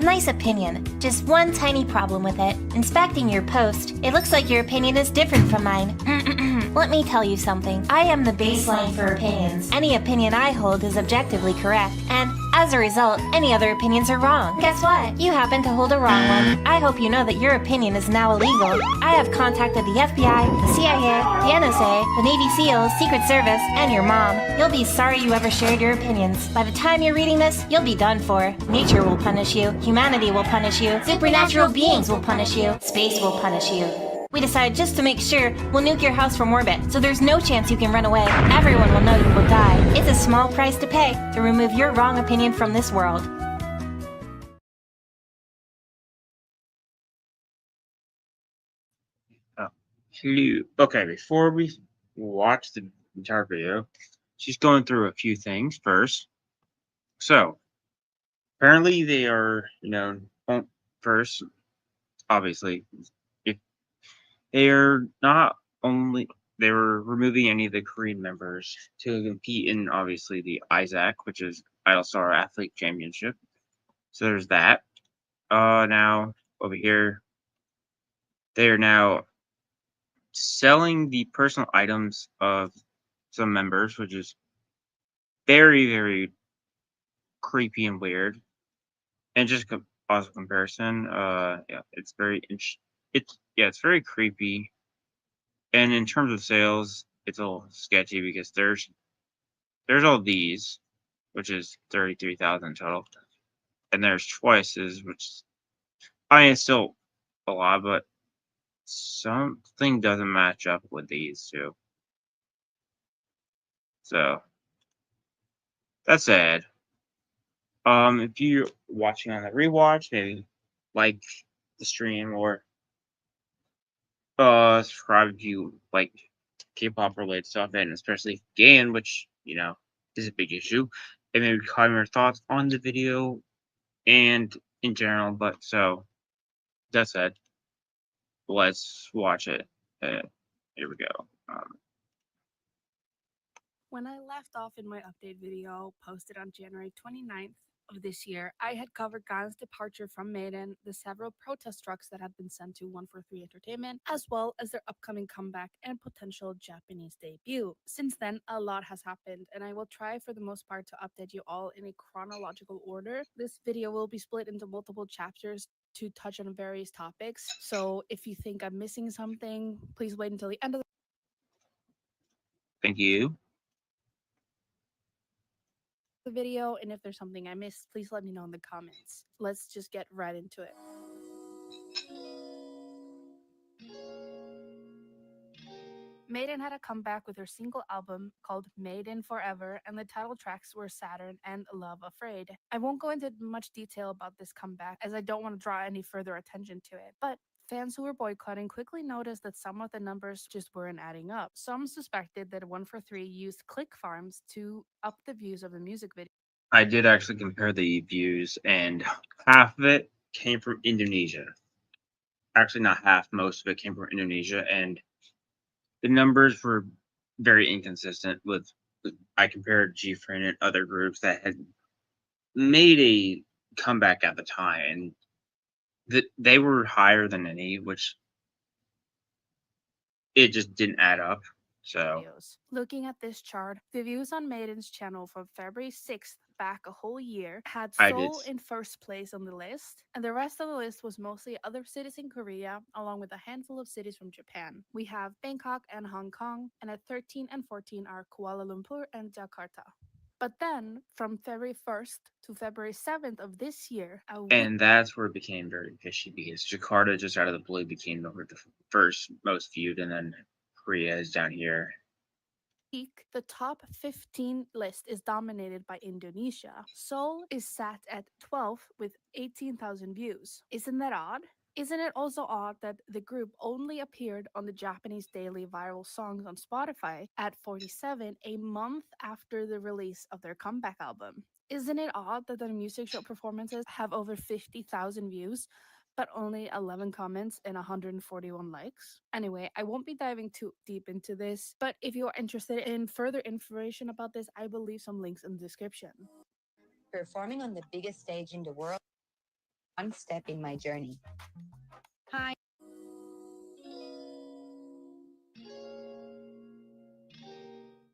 Nice opinion. Just one tiny problem with it. Inspecting your post, it looks like your opinion is different from mine. Let me tell you something. I am the baseline for opinions. Any opinion I hold is objectively correct, and as a result, any other opinions are wrong. Guess what? You happen to hold a wrong one. I hope you know that your opinion is now illegal. I have contacted the FBI, the CIA, the NSA, the Navy SEALs, Secret Service, and your mom. You'll be sorry you ever shared your opinions. By the time you're reading this, you'll be done for. Nature will punish you. Humanity will punish you. Supernatural beings will punish you. Space will punish you. We decided just to make sure we'll nuke your house from orbit, so there's no chance you can run away. Everyone will know you will die. It's a small price to pay to remove your wrong opinion from this world. Hello. Okay, before we watch the entire video, she's going through a few things first. So, apparently they are, first, obviously, if they are not only, they were removing any of the Korean members to compete in, obviously, the Isaac, which is Idol Star Athlete Championship. So there's that. Now, over here, they are now selling the personal items of some members, which is very, very creepy and weird. And just also comparison, yeah, it's very it's very creepy. And in terms of sales, it's a little sketchy because there's all these, which is 33,000 total, and there's Twice's, which I mean it's still a lot, but something doesn't match up with these two. So that's sad. If you're watching on the rewatch, maybe like the stream or subscribe if you like K-pop related stuff, and especially GAN, which is a big issue. And maybe comment your thoughts on the video and in general. But so that said, let's watch it. Here we go. When I left off in my update video posted on January 29th of this year, I had covered Gan's departure from MADEIN, the several protest trucks that had been sent to 143 Entertainment, as well as their upcoming comeback and potential Japanese debut. Since then, a lot has happened, and I will try for the most part to update you all in a chronological order. This video will be split into multiple chapters to touch on various topics, so if you think I'm missing something, please wait until the end of the Thank you. video, and if there's something I missed, please let me know in the comments. Let's just get right into it. MADEIN had a comeback with her single album called MADEIN Forever, and the title tracks were Saturn and Love Afraid. I won't go into much detail about this comeback as I don't want to draw any further attention to it, but fans who were boycotting quickly noticed that some of the numbers just weren't adding up. Some suspected that 143 used click farms to up the views of the music video. I did actually compare the views, and half of it came from Indonesia. Actually, not half, most of it came from Indonesia, and the numbers were very inconsistent with I compared G-Friend and other groups that had made a comeback at the time, and they were higher than any, which it just didn't add up. So looking at this chart, the views on MADEIN's channel from February 6th back a whole year had Seoul in first place on the list, and the rest of the list was mostly other cities in Korea, along with a handful of cities from Japan. We have Bangkok and Hong Kong, and at 13 and 14 are Kuala Lumpur and Jakarta. But then, from February 1st to February 7th of this year, and that's where it became very fishy, because Jakarta just out of the blue became the first most viewed, and then Korea is down here. The top 15 list is dominated by Indonesia. Seoul is sat at 12th with 18,000 views. Isn't that odd? Isn't it also odd that the group only appeared on the Japanese daily viral songs on Spotify at 47 a month after the release of their comeback album? Isn't it odd that their music show performances have over 50,000 views, but only 11 comments and 141 likes? Anyway, I won't be diving too deep into this, but if you are interested in further information about this, I will leave some links in the description. Performing on the biggest stage in the world. one step in my journey. Hi.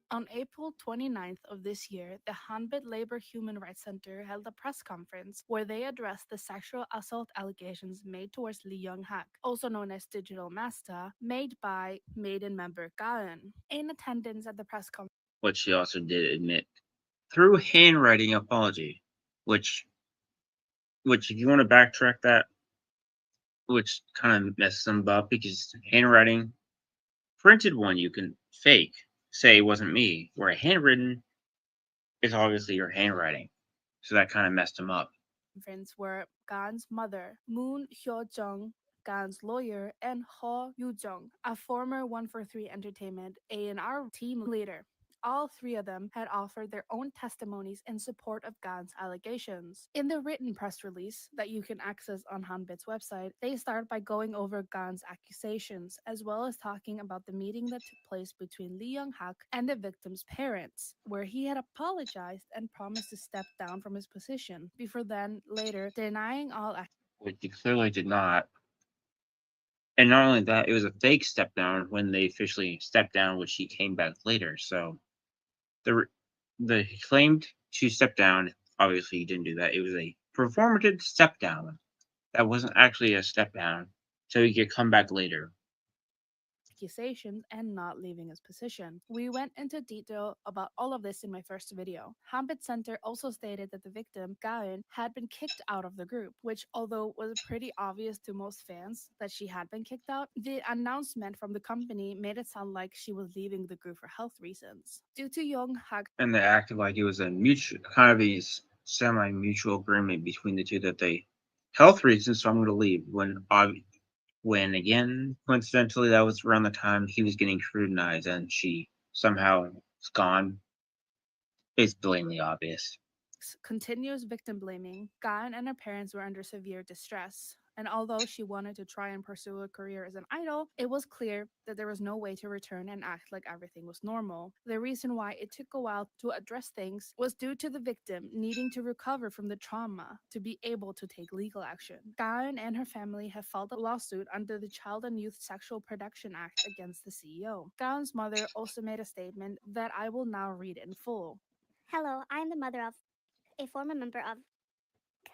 On April 29th of this year, the Hanbit Labor Human Rights Center held a press conference where they addressed the sexual assault allegations made towards Lee Young-hak, also known as Digital Masta, made by MADEIN member Gaeun. In attendance at the press conference, What she also did admit through handwriting apology, which if you want to backtrack that, which kind of messes them up because handwriting, printed one you can fake, say it wasn't me, where a handwritten is obviously your handwriting. So that kind of messed them up. were Gaeun's mother, Moon Hyo-jung, Gaeun's lawyer, and Ho Yu-jung, a former 143 Entertainment A&R team leader. All three of them had offered their own testimonies in support of Gaeun's allegations. In the written press release that you can access on Hanbit's website, they start by going over Gaeun's accusations, as well as talking about the meeting that took place between Lee Young-hak and the victim's parents, where he had apologized and promised to step down from his position, before then later denying all Which he clearly did not. And not only that, it was a fake step down when they officially stepped down, which he came back later. So the he claimed to step down. Obviously, he didn't do that. It was a performative step down. That wasn't actually a step down, so he could come back later. accusations and not leaving his position. We went into detail about all of this in my first video. Hanbit Center also stated that the victim, Gaeun, had been kicked out of the group, which although was pretty obvious to most fans that she had been kicked out, the announcement from the company made it sound like she was leaving the group for health reasons. Due to Young-hak And they acted like it was a mutual, kind of a semi-mutual agreement between the two that they health reasons. So I'm going to leave. When again, coincidentally, that was around the time he was getting scrutinized, and she somehow is gone. It's blatantly obvious. continuous victim blaming, Gaeun and her parents were under severe distress. And although she wanted to try and pursue a career as an idol, it was clear that there was no way to return and act like everything was normal. The reason why it took a while to address things was due to the victim needing to recover from the trauma to be able to take legal action. Gaeun and her family have filed a lawsuit under the Child and Youth Sexual Protection Act against the CEO. Gaeun's mother also made a statement that I will now read in full. Hello, I am the mother of a former member of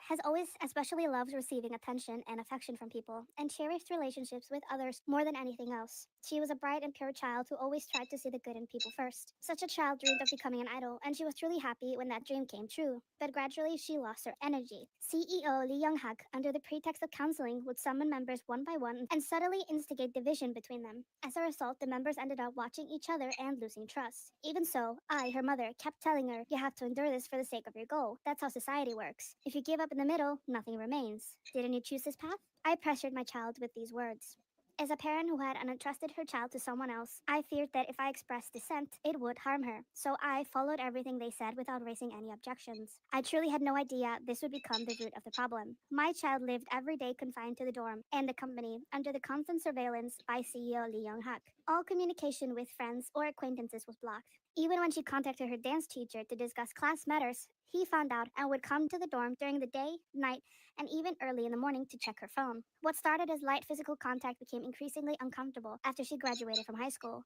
has always especially loved receiving attention and affection from people and cherished relationships with others more than anything else. She was a bright and pure child who always tried to see the good in people first. Such a child dreamed of becoming an idol, and she was truly happy when that dream came true. But gradually, she lost her energy. CEO Lee Young-hak, under the pretext of counseling, would summon members one by one and subtly instigate division between them. As a result, the members ended up watching each other and losing trust. Even so, I, her mother, kept telling her, "You have to endure this for the sake of your goal. That's how society works. If you give up in the middle, nothing remains. Didn't you choose this path?" I pressured my child with these words. As a parent who had entrusted her child to someone else, I feared that if I expressed dissent, it would harm her. So I followed everything they said without raising any objections. I truly had no idea this would become the root of the problem. My child lived every day confined to the dorm and the company under the constant surveillance by CEO Lee Young-hak. All communication with friends or acquaintances was blocked. Even when she contacted her dance teacher to discuss class matters, he found out and would come to the dorm during the day, night, and even early in the morning to check her phone. What started as light physical contact became increasingly uncomfortable after she graduated from high school.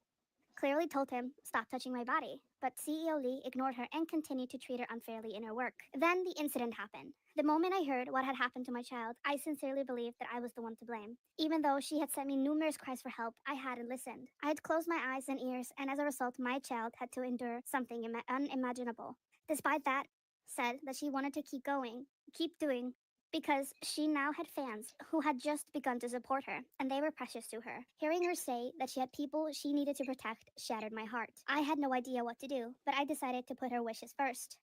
Clearly told him, "Stop touching my body." But CEO Lee ignored her and continued to treat her unfairly in her work. Then the incident happened. The moment I heard what had happened to my child, I sincerely believed that I was the one to blame. Even though she had sent me numerous cries for help, I hadn't listened. I had closed my eyes and ears, and as a result, my child had to endure something unimaginable. Despite that, said that she wanted to keep doing, because she now had fans who had just begun to support her, and they were precious to her. Hearing her say that she had people she needed to protect shattered my heart. I had no idea what to do, but I decided to put her wishes first.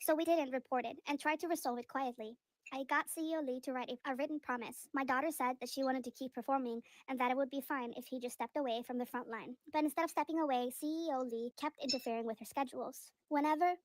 So we didn't report it and tried to resolve it quietly. I got CEO Lee to write a written promise. My daughter said that she wanted to keep performing and that it would be fine if he just stepped away from the front line. But instead of stepping away, CEO Lee kept interfering with her schedules. Whenever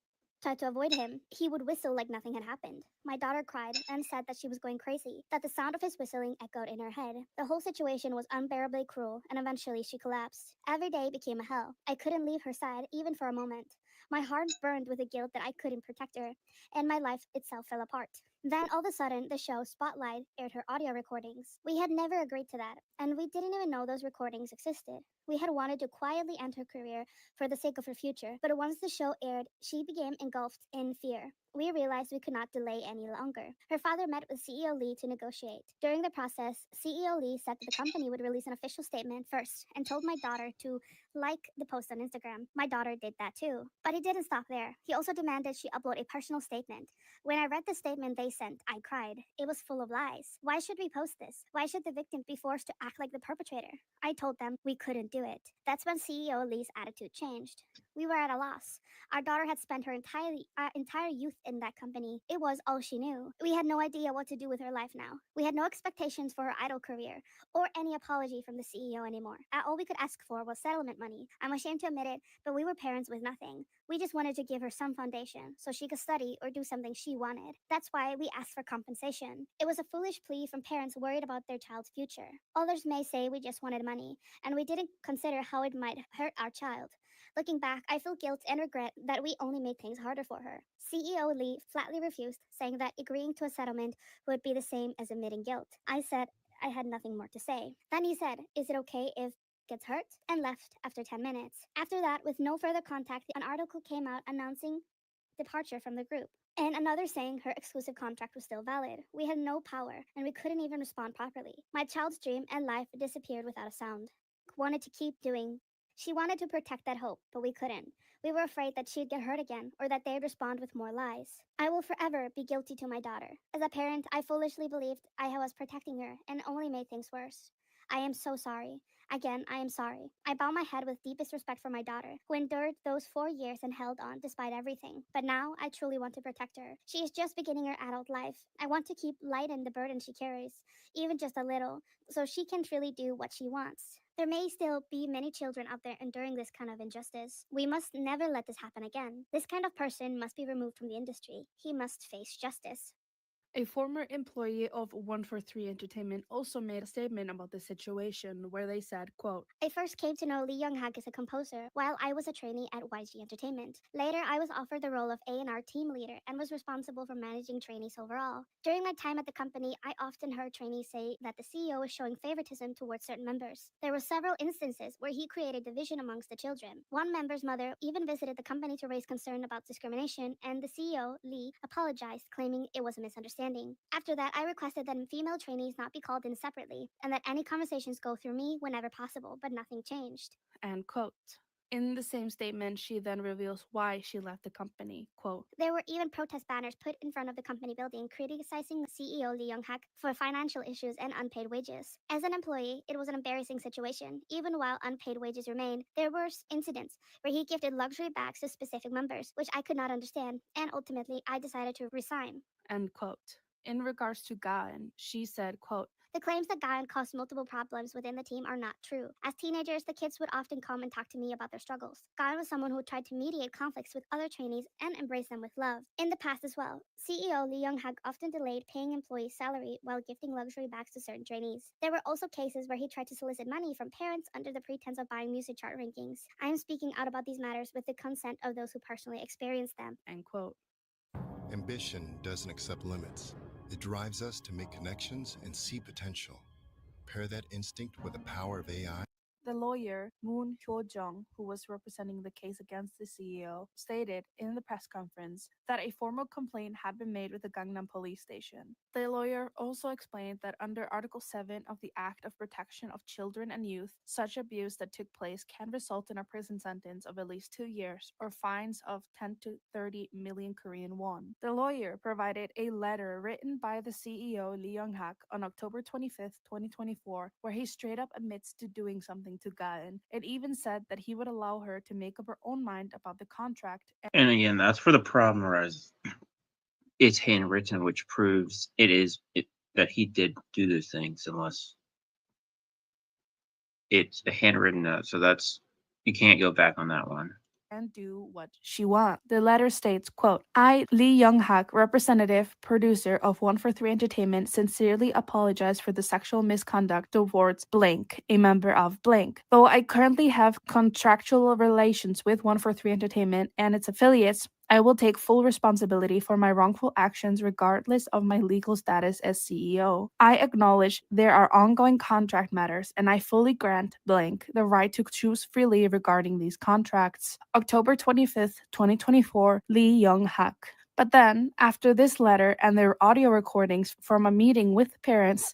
tried to avoid him, he would whistle like nothing had happened. My daughter cried and said that she was going crazy, that the sound of his whistling echoed in her head. The whole situation was unbearably cruel, and eventually she collapsed. Every day became a hell. I couldn't leave her side, even for a moment. My heart burned with the guilt that I couldn't protect her, and my life itself fell apart. Then all of a sudden, the show Spotlight aired her audio recordings. We had never agreed to that, and we didn't even know those recordings existed. We had wanted to quietly end her career for the sake of her future, but once the show aired, she became engulfed in fear. We realized we could not delay any longer. Her father met with CEO Lee to negotiate. During the process, CEO Lee said that the company would release an official statement first and told my daughter to like the post on Instagram. My daughter did that too. But he didn't stop there. He also demanded she upload a personal statement. When I read the statement they sent, I cried. It was full of lies. Why should we post this? Why should the victim be forced to act like the perpetrator? I told them we couldn't do it. That's when CEO Lee's attitude changed. We were at a loss. Our daughter had spent her entire youth in that company. It was all she knew. We had no idea what to do with her life now. We had no expectations for her idol career or any apology from the CEO anymore. All we could ask for was settlement money. I'm ashamed to admit it, but we were parents with nothing. We just wanted to give her some foundation so she could study or do something she wanted. That's why we asked for compensation. It was a foolish plea from parents worried about their child's future. Others may say we just wanted money, and we didn't consider how it might hurt our child. Looking back, I feel guilt and regret that we only made things harder for her. CEO Lee flatly refused, saying that agreeing to a settlement would be the same as admitting guilt. I said I had nothing more to say. Then he said, "Is it okay if gets hurt?" and left after 10 minutes. After that, with no further contact, an article came out announcing departure from the group, and another saying her exclusive contract was still valid. We had no power, and we couldn't even respond properly. My child's dream and life disappeared without a sound. She wanted to protect that hope, but we couldn't. We were afraid that she'd get hurt again, or that they'd respond with more lies. I will forever be guilty to my daughter. As a parent, I foolishly believed I was protecting her and only made things worse. I am so sorry. Again, I am sorry. I bow my head with deepest respect for my daughter, who endured those 4 years and held on despite everything. But now, I truly want to protect her. She is just beginning her adult life. I want to keep lighten the burden she carries, even just a little, so she can truly do what she wants. There may still be many children out there enduring this kind of injustice. We must never let this happen again. This kind of person must be removed from the industry. He must face justice. A former employee of 143 Entertainment also made a statement about the situation where they said, quote, I first came to know Lee Young-hak as a composer while I was a trainee at YG Entertainment. Later, I was offered the role of A&R team leader and was responsible for managing trainees overall. During my time at the company, I often heard trainees say that the CEO was showing favoritism towards certain members. There were several instances where he created division amongst the children. One member's mother even visited the company to raise concern about discrimination, and the CEO, Lee, apologized, claiming it was a misunderstanding. After that, I requested that female trainees not be called in separately and that any conversations go through me whenever possible, but nothing changed. end quote. In the same statement, she then reveals why she left the company. Quote, There were even protest banners put in front of the company building criticizing CEO Lee Young-hak for financial issues and unpaid wages. As an employee, it was an embarrassing situation. Even while unpaid wages remained, there were incidents where he gifted luxury bags to specific members, which I could not understand, and ultimately I decided to resign. end quote. In regards to Gaen, she said, quote, The claims that Gayan caused multiple problems within the team are not true. As teenagers, the kids would often come and talk to me about their struggles. Gayan was someone who tried to mediate conflicts with other trainees and embrace them with love. In the past as well, CEO Lee Young-hak often delayed paying employees' salary while gifting luxury bags to certain trainees. There were also cases where he tried to solicit money from parents under the pretense of buying music chart rankings. I am speaking out about these matters with the consent of those who personally experienced them. end quote. Ambition doesn't accept limits. It drives us to make connections and see potential. Pair that instinct with the power of AI. The lawyer, Moon Hyo-jung, who was representing the case against the CEO, stated in the press conference that a formal complaint had been made with the Gangnam police station. The lawyer also explained that under Article 7 of the Act of Protection of Children and Youth, such abuse that took place can result in a prison sentence of at least 2 years or fines of 10 to 30 million Korean won. The lawyer provided a letter written by the CEO Lee Young-hak on October 25, 2024, where he straight up admits to doing something to Gaen. It even said that he would allow her to make up her own mind about the contract. And again, that's for the problem, whereas it's handwritten, which proves that he did do those things, unless it's a handwritten note. So you can't go back on that one. And do what she wants. The letter states, quote, I, Lee Young-hak, representative, producer of 143 Entertainment, sincerely apologize for the sexual misconduct towards blank, a member of blank. Though I currently have contractual relations with 143 Entertainment and its affiliates, I will take full responsibility for my wrongful actions regardless of my legal status as CEO. I acknowledge there are ongoing contract matters and I fully grant blank the right to choose freely regarding these contracts. October 25th, 2024, Lee Young-hak. But then, after this letter and their audio recordings from a meeting with parents,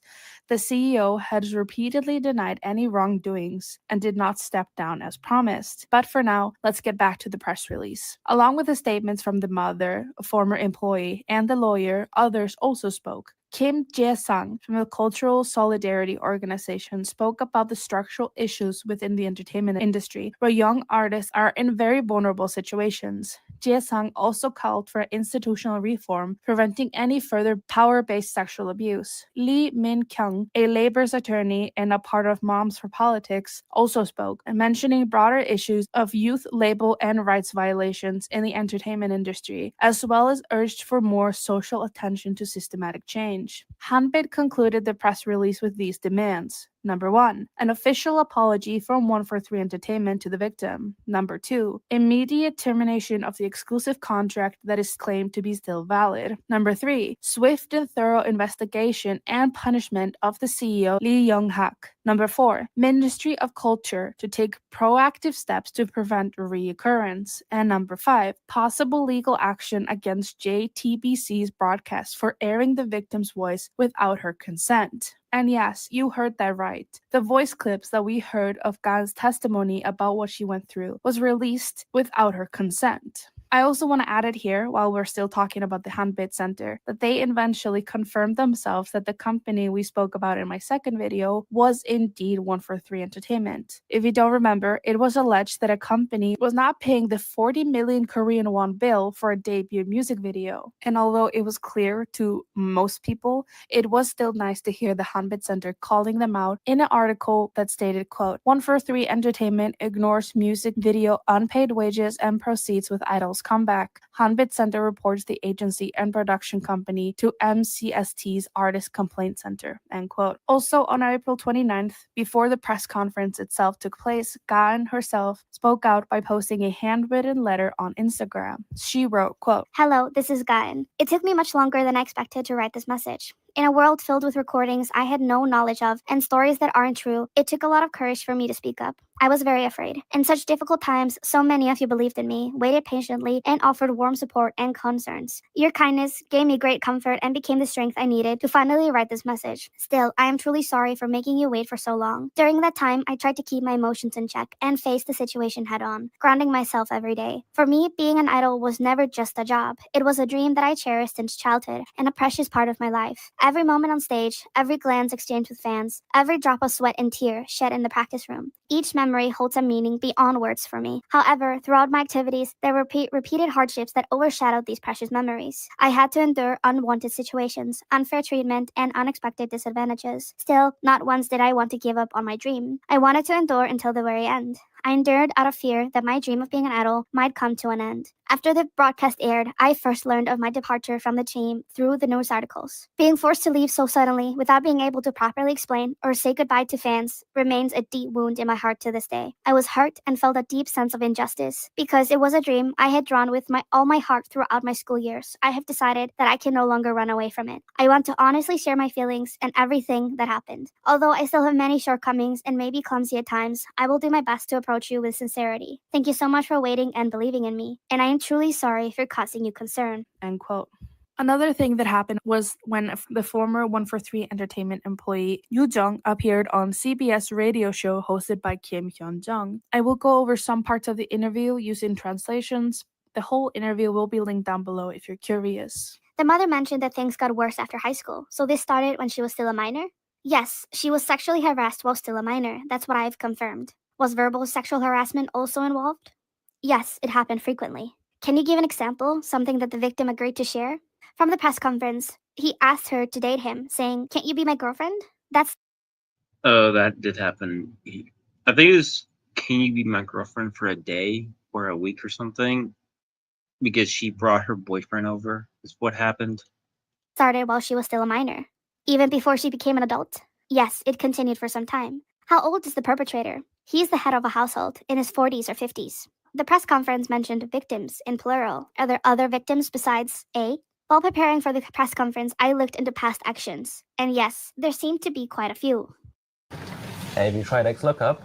the CEO has repeatedly denied any wrongdoings and did not step down as promised. But for now, let's get back to the press release. Along with the statements from the mother, a former employee, and the lawyer, others also spoke. Kim Jae-sang from the Cultural Solidarity Organization spoke about the structural issues within the entertainment industry, where young artists are in very vulnerable situations. Jae-sang also called for institutional reform, preventing any further power-based sexual abuse. Lee Min-kyung, a labor's attorney and a part of Moms for Politics, also spoke, mentioning broader issues of youth label and rights violations in the entertainment industry, as well as urged for more social attention to systematic change. Hanbit concluded the press release with these demands. Number 1, an official apology from 143 Entertainment to the victim. Number 2, immediate termination of the exclusive contract that is claimed to be still valid. Number 3, swift and thorough investigation and punishment of the CEO Lee Young-hak. Number 4, Ministry of Culture to take proactive steps to prevent reoccurrence. And number 5, possible legal action against JTBC's broadcast for airing the victim's voice without her consent. And yes, you heard that right. The voice clips that we heard of Gan's testimony about what she went through was released without her consent. I also want to add it here, while we're still talking about the Hanbit Center, that they eventually confirmed themselves that the company we spoke about in my second video was indeed 143 Entertainment. If you don't remember, it was alleged that a company was not paying the 40 million Korean won bill for a debut music video. And although it was clear to most people, it was still nice to hear the Hanbit Center calling them out in an article that stated, quote, 143 Entertainment ignores music video unpaid wages and proceeds with idols comeback. Hanbit Center reports the agency and production company to MCST's Artist Complaint Center, end quote. Also, on April 29th, before the press conference itself took place, Gaan herself spoke out by posting a handwritten letter on Instagram. She wrote, quote, Hello, this is Gaen. It took me much longer than I expected to write this message. In a world filled with recordings I had no knowledge of and stories that aren't true, it took a lot of courage for me to speak up. I was very afraid. In such difficult times, so many of you believed in me, waited patiently, and offered warm support and concerns. Your kindness gave me great comfort and became the strength I needed to finally write this message. Still, I am truly sorry for making you wait for so long. During that time, I tried to keep my emotions in check and face the situation head on, grounding myself every day. For me, being an idol was never just a job. It was a dream that I cherished since childhood and a precious part of my life. Every moment on stage, every glance exchanged with fans, every drop of sweat and tear shed in the practice room. Each memory holds a meaning beyond words for me. However, throughout my activities, there were repeated hardships that overshadowed these precious memories. I had to endure unwanted situations, unfair treatment, and unexpected disadvantages. Still, not once did I want to give up on my dream. I wanted to endure until the very end. I endured out of fear that my dream of being an idol might come to an end. After the broadcast aired, I first learned of my departure from the team through the news articles. Being forced to leave so suddenly without being able to properly explain or say goodbye to fans remains a deep wound in my heart to this day. I was hurt and felt a deep sense of injustice. Because it was a dream I had drawn with all my heart throughout my school years, I have decided that I can no longer run away from it. I want to honestly share my feelings and everything that happened. Although I still have many shortcomings and may be clumsy at times, I will do my best to approach you with sincerity. Thank you so much for waiting and believing in me, and I am truly sorry for causing you concern. End quote. Another thing that happened was when the former 143 Entertainment employee Yoo Jung appeared on CBS radio show hosted by Kim Hyun Jung. I will go over some parts of the interview using translations. The whole interview will be linked down below if you're curious. The mother mentioned that things got worse after high school, so this started when she was still a minor? Yes, she was sexually harassed while still a minor. That's what I've confirmed. Was verbal sexual harassment also involved? Yes, it happened frequently. Can you give an example, something that the victim agreed to share? From the press conference, he asked her to date him, saying, "Can't you be my girlfriend?" That's Oh, that did happen. I think it was, can you be my girlfriend for a day or a week or something? Because she brought her boyfriend over, is what happened. started while she was still a minor. Even before she became an adult? Yes, it continued for some time. How old is the perpetrator? He's the head of a household, in his 40s or 50s. The press conference mentioned victims in plural. Are there other victims besides A? While preparing for the press conference, I looked into past actions. And yes, there seemed to be quite a few. Have you tried XLOOKUP?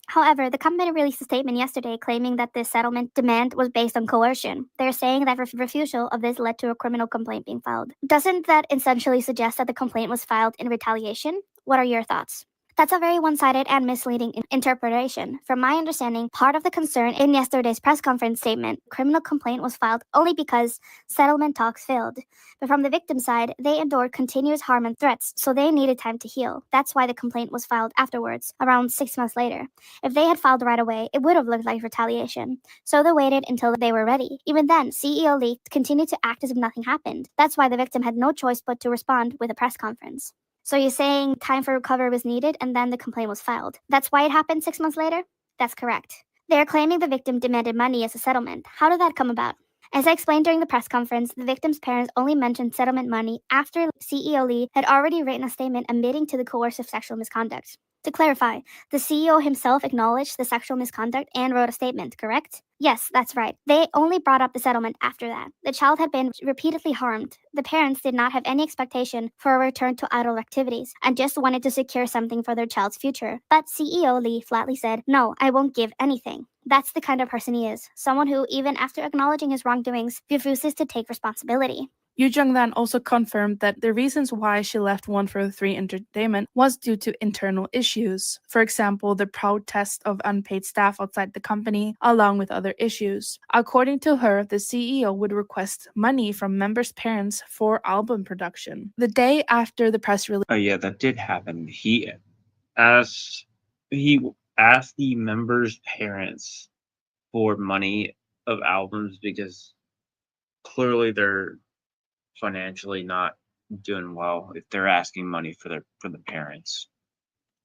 However, the company released a statement yesterday claiming that this settlement demand was based on coercion. They're saying that refusal of this led to a criminal complaint being filed. Doesn't that essentially suggest that the complaint was filed in retaliation? What are your thoughts? That's a very one-sided and misleading interpretation. From my understanding, part of the concern in yesterday's press conference statement, criminal complaint was filed only because settlement talks failed. But from the victim's side, they endured continuous harm and threats, so they needed time to heal. That's why the complaint was filed afterwards, around 6 months later. If they had filed right away, it would have looked like retaliation. So they waited until they were ready. Even then, CEO Lee continued to act as if nothing happened. That's why the victim had no choice but to respond with a press conference. So you're saying time for recovery was needed and then the complaint was filed. That's why it happened 6 months later? That's correct. They're claiming the victim demanded money as a settlement. How did that come about? As I explained during the press conference, the victim's parents only mentioned settlement money after CEO Lee had already written a statement admitting to the coercive sexual misconduct. To clarify, the CEO himself acknowledged the sexual misconduct and wrote a statement, correct? Yes, that's right. They only brought up the settlement after that. The child had been repeatedly harmed. The parents did not have any expectation for a return to idle activities and just wanted to secure something for their child's future. But CEO Lee flatly said, "No, I won't give anything." That's the kind of person he is. Someone who, even after acknowledging his wrongdoings, refuses to take responsibility. Yu Jung then also confirmed that the reasons why she left 143 Entertainment was due to internal issues. For example, the protest of unpaid staff outside the company, along with other issues. According to her, the CEO would request money from members' parents for album production. The day after the press release, Oh yeah, that did happen. Asked he asked the members' parents for money of albums because clearly they're financially not doing well if they're asking money for the parents.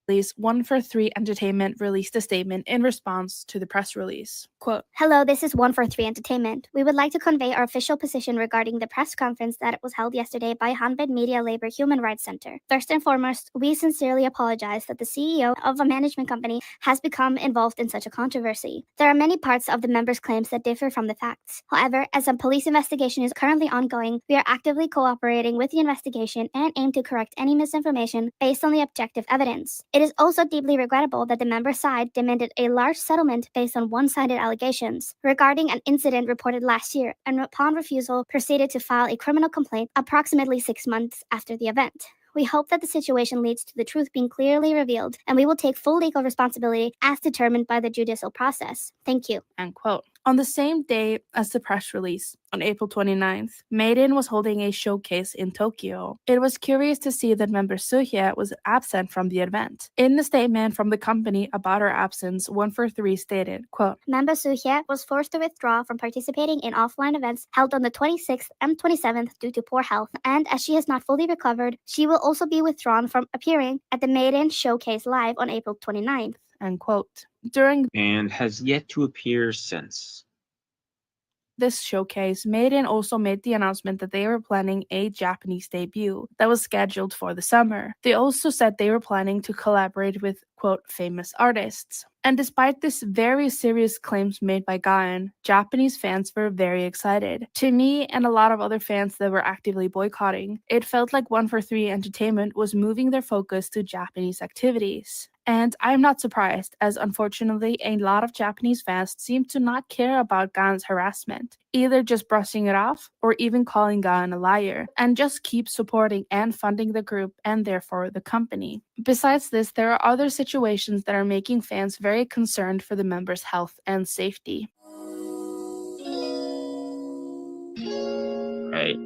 143 Entertainment released a statement in response to the press release. Quote, Hello, this is 143 Entertainment. We would like to convey our official position regarding the press conference that was held yesterday by Hanbin Media Labor Human Rights Center. First and foremost, we sincerely apologize that the CEO of a management company has become involved in such a controversy. There are many parts of the members' claims that differ from the facts. However, as a police investigation is currently ongoing, we are actively cooperating with the investigation and aim to correct any misinformation based on the objective evidence. It is also deeply regrettable that the member side demanded a large settlement based on one-sided allegations regarding an incident reported last year, and upon refusal proceeded to file a criminal complaint approximately 6 months after the event. We hope that the situation leads to the truth being clearly revealed, and we will take full legal responsibility as determined by the judicial process. Thank you. end quote. On the same day as the press release, on April 29th, MADEIN was holding a showcase in Tokyo. It was curious to see that member Suhye was absent from the event. In the statement from the company about her absence, 143 stated, quote, Member Suhye was forced to withdraw from participating in offline events held on the 26th and 27th due to poor health, and as she has not fully recovered, she will also be withdrawn from appearing at the MADEIN Showcase Live on April 29th. end quote. During And has yet to appear since. this showcase, MADEIN also made the announcement that they were planning a Japanese debut that was scheduled for the summer. They also said they were planning to collaborate with, quote, famous artists. And despite this very serious claims made by Gaon, Japanese fans were very excited. To me and a lot of other fans that were actively boycotting, it felt like 143 Entertainment was moving their focus to Japanese activities. And I'm not surprised, as unfortunately a lot of Japanese fans seem to not care about Gaon's harassment, either just brushing it off or even calling Gaon a liar, and just keep supporting and funding the group and therefore the company. Besides this, there are other situations that are making fans very concerned for the members' health and safety. Right.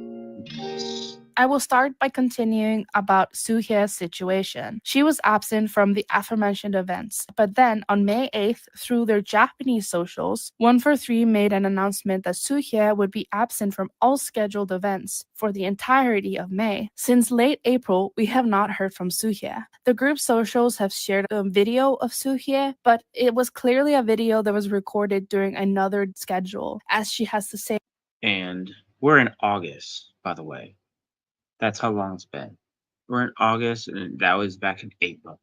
I will start by continuing about Suhye's situation. She was absent from the aforementioned events, but then on May 8th, through their Japanese socials, 143 made an announcement that Suhye would be absent from all scheduled events for the entirety of May. Since late April, we have not heard from Suhye. The group's socials have shared a video of Suhye, but it was clearly a video that was recorded during another schedule, as she has to say. And we're in August, by the way. That's how long it's been. We're in August, and that was back in April.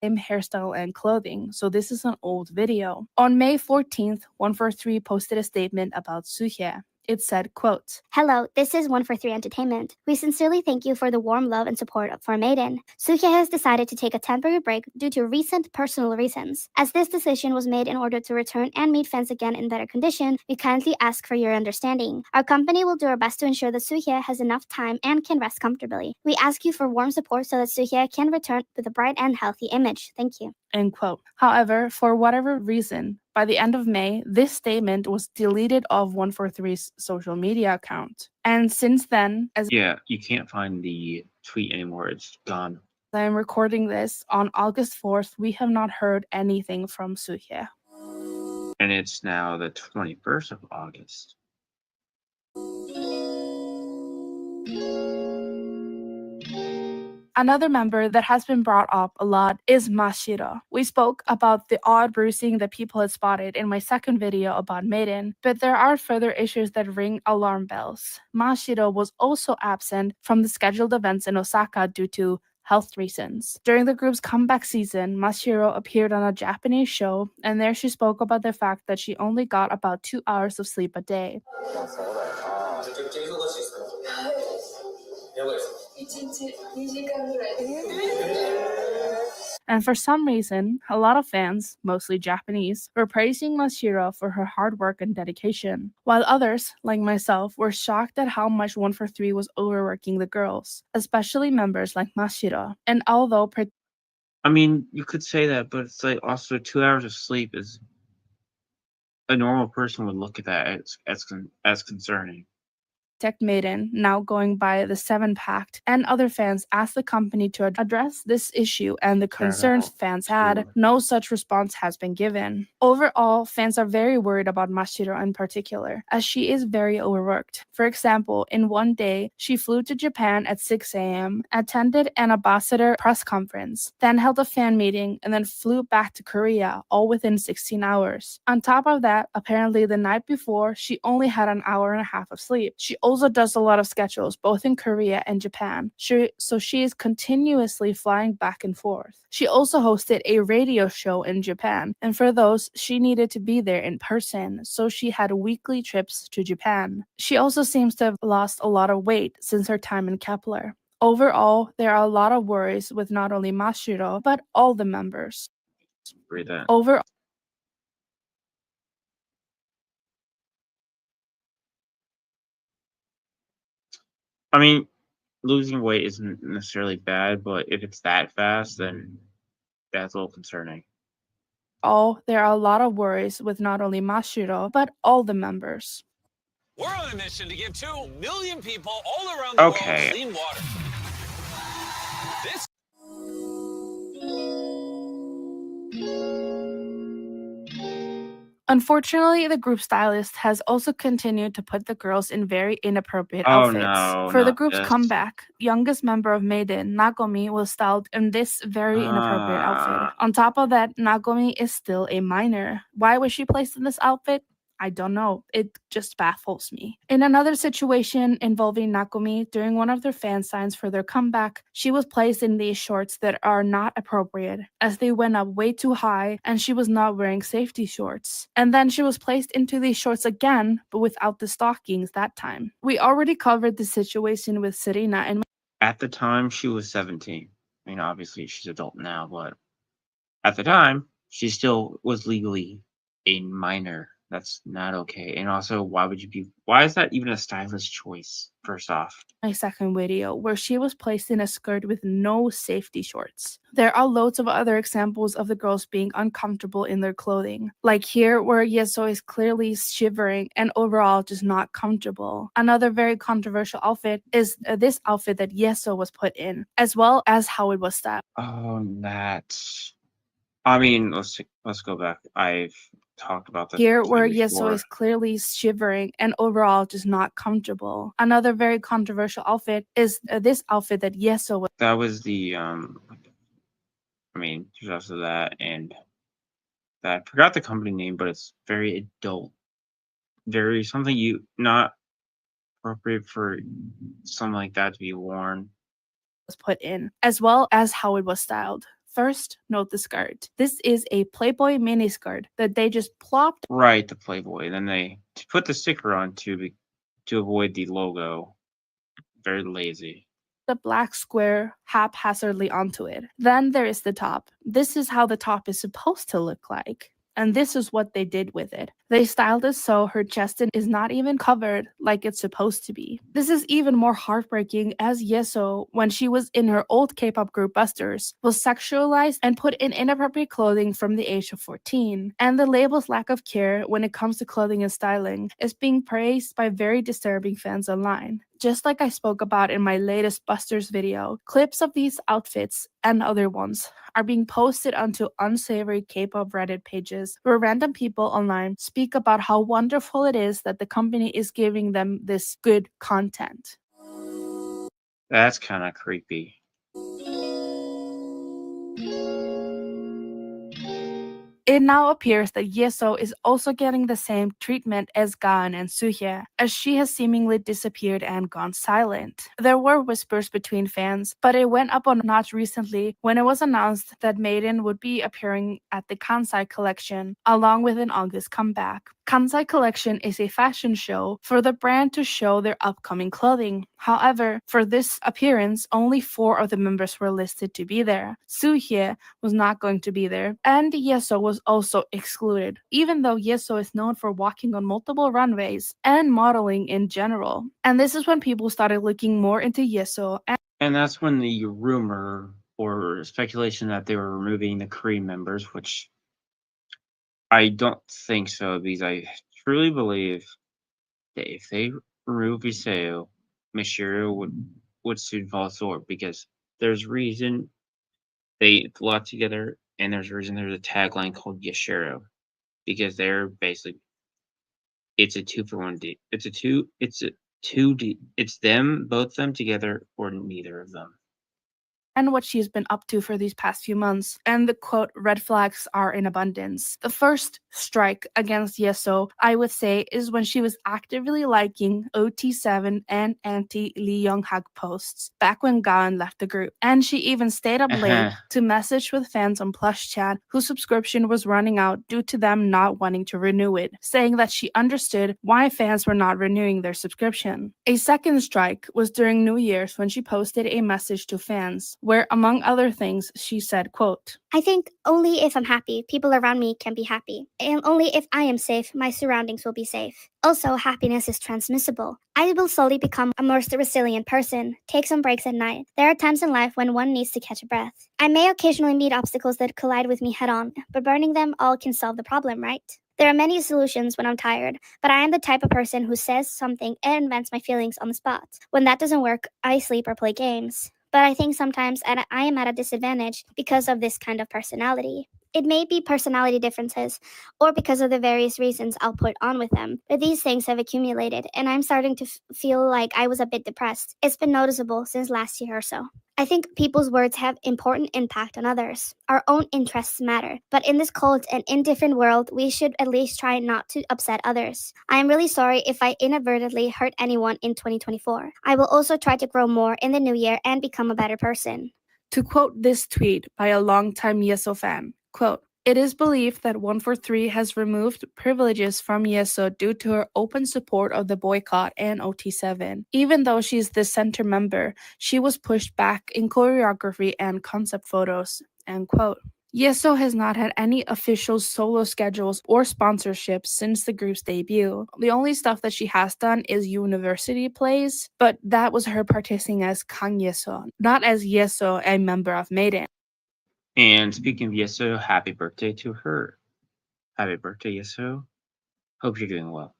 same hairstyle and clothing, so this is an old video. On May 14th, 143 posted a statement about Suhye. It said, quote, Hello, this is 143 Entertainment. We sincerely thank you for the warm love and support for MADEIN. Suhye has decided to take a temporary break due to recent personal reasons. As this decision was made in order to return and meet fans again in better condition, we kindly ask for your understanding. Our company will do our best to ensure that Suhye has enough time and can rest comfortably. We ask you for warm support so that Suhye can return with a bright and healthy image. Thank you. end quote. However, for whatever reason, by the end of May, this statement was deleted off 143's social media account. And since then, as Yeah, you can't find the tweet anymore. It's gone. I'm recording this on August 4th, we have not heard anything from Suhye. And it's now the 21st of August. Another member that has been brought up a lot is Mashiro. We spoke about the odd bruising that people had spotted in my second video about MADEIN, but there are further issues that ring alarm bells. Mashiro was also absent from the scheduled events in Osaka due to health reasons. During the group's comeback season, Mashiro appeared on a Japanese show, and there she spoke about the fact that she only got about 2 hours of sleep a day. And for some reason, a lot of fans, mostly Japanese, were praising Mashiro for her hard work and dedication, while others, like myself, were shocked at how much 143 was overworking the girls, especially members like Mashiro. And although I mean, you could say that, but it's like also 2 hours of sleep is a normal person would look at that as concerning. MADEIN, now going by the 7 Pact, and other fans asked the company to address this issue, and the concerns fans had, no such response has been given. Overall, fans are very worried about Mashiro in particular, as she is very overworked. For example, in one day, she flew to Japan at 6 a.m., attended an ambassador press conference, then held a fan meeting, and then flew back to Korea, all within 16 hours. On top of that, apparently the night before, she only had an hour and a half of sleep. She also does a lot of schedules both in Korea and Japan, so she is continuously flying back and forth. She also hosted a radio show in Japan, and for those, she needed to be there in person, so she had weekly trips to Japan. She also seems to have lost a lot of weight since her time in Kepler. Overall, there are a lot of worries with not only Mashiro, but all the members. Read that. Overall, I mean, losing weight isn't necessarily bad, but if it's that fast, then that's a little concerning. there are a lot of worries with not only Mashiro, but all the members. We're on a mission to give 2 million people all around the world clean water. This Unfortunately, the group stylist has also continued to put the girls in very inappropriate outfits. For the group's comeback, youngest member of MADEIN, Nagomi, was styled in this very inappropriate outfit. On top of that, Nagomi is still a minor. Why was she placed in this outfit? I don't know. It just baffles me. In another situation involving Nagomi, during one of their fan signs for their comeback, she was placed in these shorts that are not appropriate, as they went up way too high and she was not wearing safety shorts. And then she was placed into these shorts again, but without the stockings that time. We already covered the situation with Serena and At the time, she was 17. I mean, obviously, she's adult now, but at the time, she still was legally a minor. That's not okay. And also, why is that even a stylish choice, first off? my second video, where she was placed in a skirt with no safety shorts. There are loads of other examples of the girls being uncomfortable in their clothing. Like here, where Yeso is clearly shivering and overall just not comfortable. Another very controversial outfit is this outfit that Yeso was put in, as well as how it was styled. Oh, I mean, let's go back. I've talked about this Here, where before. Yeso is clearly shivering and overall just not comfortable. Another very controversial outfit is this outfit that Yeso was. That was the I mean, there's also that, and I forgot the company name, but it's very adult, very something not appropriate for something like that to be worn. Was put in, as well as how it was styled. First, note the skirt. This is a Playboy miniskirt that they just plopped Right, the Playboy. Then they put the sticker on to avoid the logo. Very lazy. the black square haphazardly onto it. Then there is the top. This is how the top is supposed to look like. And this is what they did with it. They styled it so her chest is not even covered like it's supposed to be. This is even more heartbreaking as Yeso, when she was in her old K-pop group Busters, was sexualized and put in inappropriate clothing from the age of 14. And the label's lack of care when it comes to clothing and styling is being praised by very disturbing fans online. Just like I spoke about in my latest Busters video, clips of these outfits and other ones are being posted onto unsavory K-pop Reddit pages where random people online speak about how wonderful it is that the company is giving them this good content. That's kind of creepy. It now appears that Yeso is also getting the same treatment as Gaan and Suhye, as she has seemingly disappeared and gone silent. There were whispers between fans, but it went up a notch recently when it was announced that MADEIN would be appearing at the Kansai collection, along with an August comeback. Kansai Collection is a fashion show for the brand to show their upcoming clothing. However, for this appearance, only 4 of the members were listed to be there. Suhye was not going to be there, and Yeso was also excluded, even though Yeso is known for walking on multiple runways and modeling in general. And this is when people started looking more into Yeso. And that's when the rumor or speculation that they were removing the Korean members, which I don't think so, because I truly believe that if they remove Iseo, Mishiro would soon fall short, because there's reason they lot together, and there's a reason there's a tagline called Yashiro, because they're basically it's a 2-for-1 deal. It's them, both them together, or neither of them. And what she's been up to for these past few months, and the quote, red flags are in abundance. The first strike against Yeso, I would say, is when she was actively liking OT7 and anti-Lee Young-hak posts back when Gaan left the group. And she even stayed up late to message with fans on Plush Chat whose subscription was running out due to them not wanting to renew it, saying that she understood why fans were not renewing their subscription. A second strike was during New Year's when she posted a message to fans where, among other things, she said, quote, I think only if I'm happy, people around me can be happy. And only if I am safe, my surroundings will be safe. Also, happiness is transmissible. I will slowly become a more resilient person, take some breaks at night. There are times in life when one needs to catch a breath. I may occasionally meet obstacles that collide with me head on, but burning them all can solve the problem, right? There are many solutions when I'm tired, but I am the type of person who says something and invents my feelings on the spot. When that doesn't work, I sleep or play games. But I think sometimes I am at a disadvantage because of this kind of personality. It may be personality differences, or because of the various reasons I'll put on with them, but these things have accumulated, and I'm starting to feel like I was a bit depressed. It's been noticeable since last year or so. I think people's words have important impact on others. Our own interests matter, but in this cold and indifferent world, we should at least try not to upset others. I am really sorry if I inadvertently hurt anyone in 2024. I will also try to grow more in the new year and become a better person. To quote this tweet by a longtime Yeso fan, quote, it is believed that 143 has removed privileges from Yeso due to her open support of the boycott and OT7. Even though she's the center member, she was pushed back in choreography and concept photos, end quote. Yeso has not had any official solo schedules or sponsorships since the group's debut. The only stuff that she has done is university plays, but that was her participating as Kang Yeso, not as Yeso, a member of MADEIN. And speaking of Yeso, happy birthday to her. Happy birthday, Yeso. Hope you're doing well.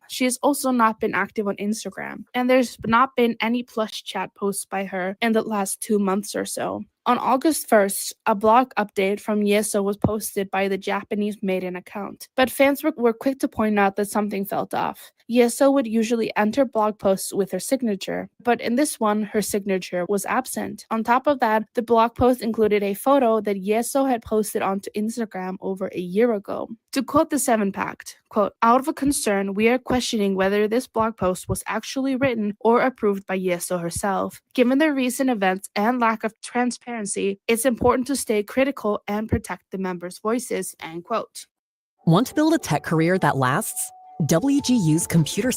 She has also not been active on Instagram, and there's not been any Plush Chat posts by her in the last 2 months or so. On August 1st, a blog update from Yeso was posted by the Japanese MADEIN account, but fans were quick to point out that something felt off. Yeso would usually enter blog posts with her signature, but in this one, her signature was absent. On top of that, the blog post included a photo that Yeso had posted onto Instagram over a year ago. To quote the Seven Pact, quote, "Out of a concern, we are questioning whether this blog post was actually written or approved by Yeso herself. Given the recent events and lack of transparency, it's important to stay critical and protect the members' voices," end quote. Want to build a tech career that lasts? WGU's computer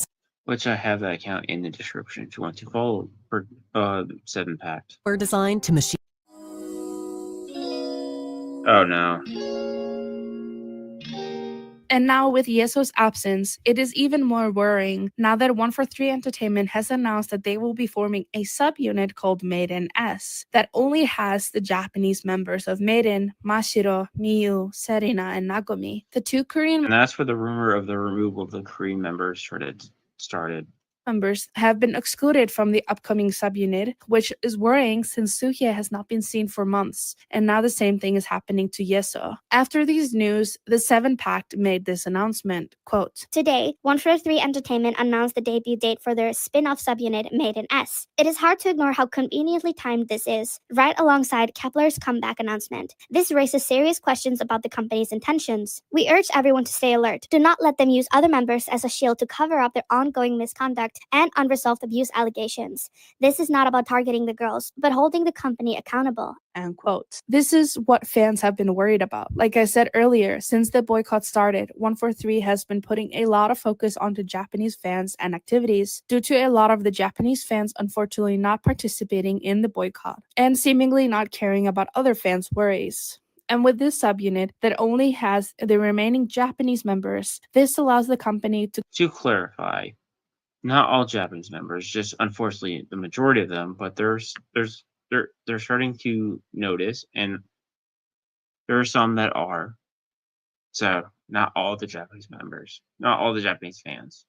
Which I have that account in the description if you want to follow for 7 Pact. software designed to machine. Oh no. And now, with Yeso's absence, it is even more worrying now that 143 Entertainment has announced that they will be forming a subunit called MADEIN S that only has the Japanese members of MADEIN, Mashiro, Miyu, Serena, and Nagomi. The two Korean And that's where the rumor of the removal of the Korean members started. members have been excluded from the upcoming subunit, which is worrying since Suhye has not been seen for months, and now the same thing is happening to Yeso. After these news, the 7 Pact made this announcement, quote, Today, 143 Entertainment announced the debut date for their spin-off subunit, MADEIN S. It is hard to ignore how conveniently timed this is, right alongside Kepler's comeback announcement. This raises serious questions about the company's intentions. We urge everyone to stay alert. Do not let them use other members as a shield to cover up their ongoing misconduct and unresolved abuse allegations. This is not about targeting the girls, but holding the company accountable. end quote. This is what fans have been worried about. Like I said earlier, since the boycott started, 143 has been putting a lot of focus onto Japanese fans and activities due to a lot of the Japanese fans unfortunately not participating in the boycott and seemingly not caring about other fans' worries. And with this subunit that only has the remaining Japanese members, this allows the company To clarify, not all Japanese members, just unfortunately the majority of them, but they're starting to notice, and there are some that are. So not all the Japanese members, not all the Japanese fans.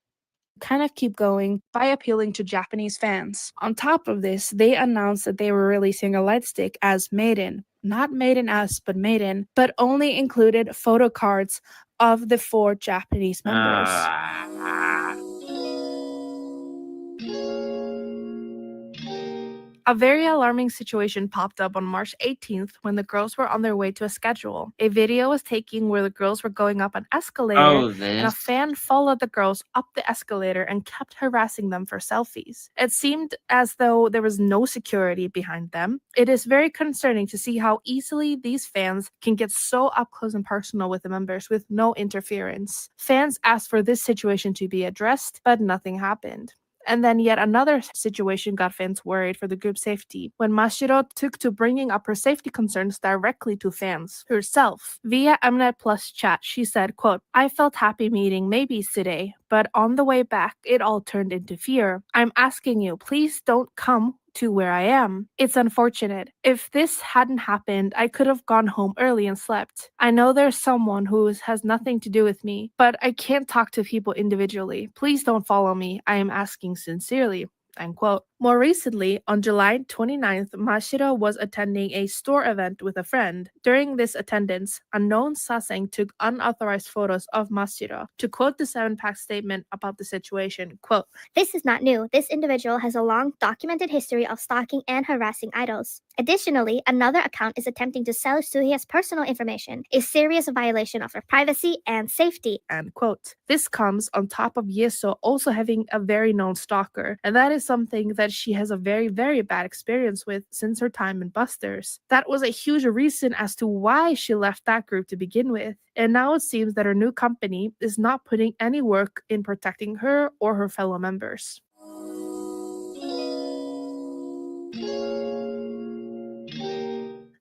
kind of keep going by appealing to Japanese fans. On top of this, they announced that they were releasing a light stick as MADEIN, not MADEIN S, but MADEIN, but only included photo cards of the 4 Japanese members. A very alarming situation popped up on March 18th when the girls were on their way to a schedule. A video was taken where the girls were going up an escalator, Oh, and a this. fan followed the girls up the escalator and kept harassing them for selfies. It seemed as though there was no security behind them. It is very concerning to see how easily these fans can get so up close and personal with the members with no interference. Fans asked for this situation to be addressed, but nothing happened. And then yet another situation got fans worried for the group's safety when Mashiro took to bringing up her safety concerns directly to fans herself. Via Mnet Plus chat, she said, quote, "I felt happy meeting maybes today, but on the way back, it all turned into fear. I'm asking you, please don't come to where I am. It's unfortunate. If this hadn't happened, I could have gone home early and slept. I know there's someone who has nothing to do with me, but I can't talk to people individually. Please don't follow me. I am asking sincerely." End quote. More recently, on July 29th, Mashiro was attending a store event with a friend. During this attendance, unknown Saseng took unauthorized photos of Mashiro. To quote the 7 Pact statement about the situation, quote, This is not new. This individual has a long documented history of stalking and harassing idols. Additionally, another account is attempting to sell Suhye's personal information, a serious violation of her privacy and safety. End quote. This comes on top of Yeso also having a very known stalker, and that is something that she has a very, very bad experience with since her time in Busters. That was a huge reason as to why she left that group to begin with, and now it seems that her new company is not putting any work in protecting her or her fellow members.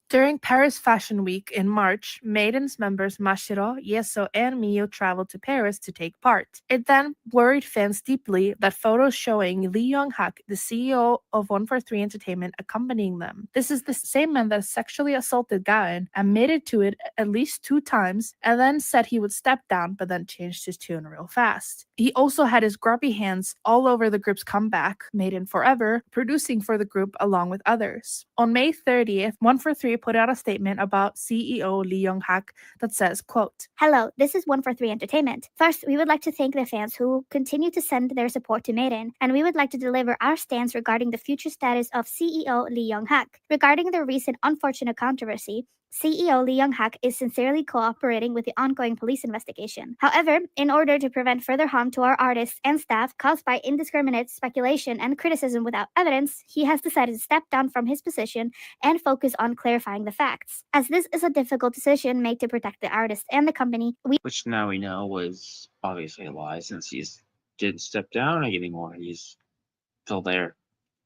During Paris Fashion Week in March, MADEIN's members Mashiro, Yeso, and Miyu traveled to Paris to take part. It then worried fans deeply that photos showing Lee Young-hak, the CEO of 143 Entertainment, accompanying them. This is the same man that sexually assaulted Gaen, admitted to it at least 2 times, and then said he would step down, but then changed his tune real fast. He also had his grubby hands all over the group's comeback, MADEIN Forever, producing for the group along with others. On May 30th, 143 put out a statement about CEO Lee Young-hak that says, quote, Hello, this is 143 Entertainment. First, we would like to thank the fans who continue to send their support to MADEIN, and we would like to deliver our stance regarding the future status of CEO Lee Young-hak. Regarding the recent unfortunate controversy, CEO Lee Young-hak is sincerely cooperating with the ongoing police investigation. However, in order to prevent further harm to our artists and staff caused by indiscriminate speculation and criticism without evidence, he has decided to step down from his position and focus on clarifying the facts. As this is a difficult decision made to protect the artist and the company, which now we know was obviously a lie since he didn't step down anymore. He's still there.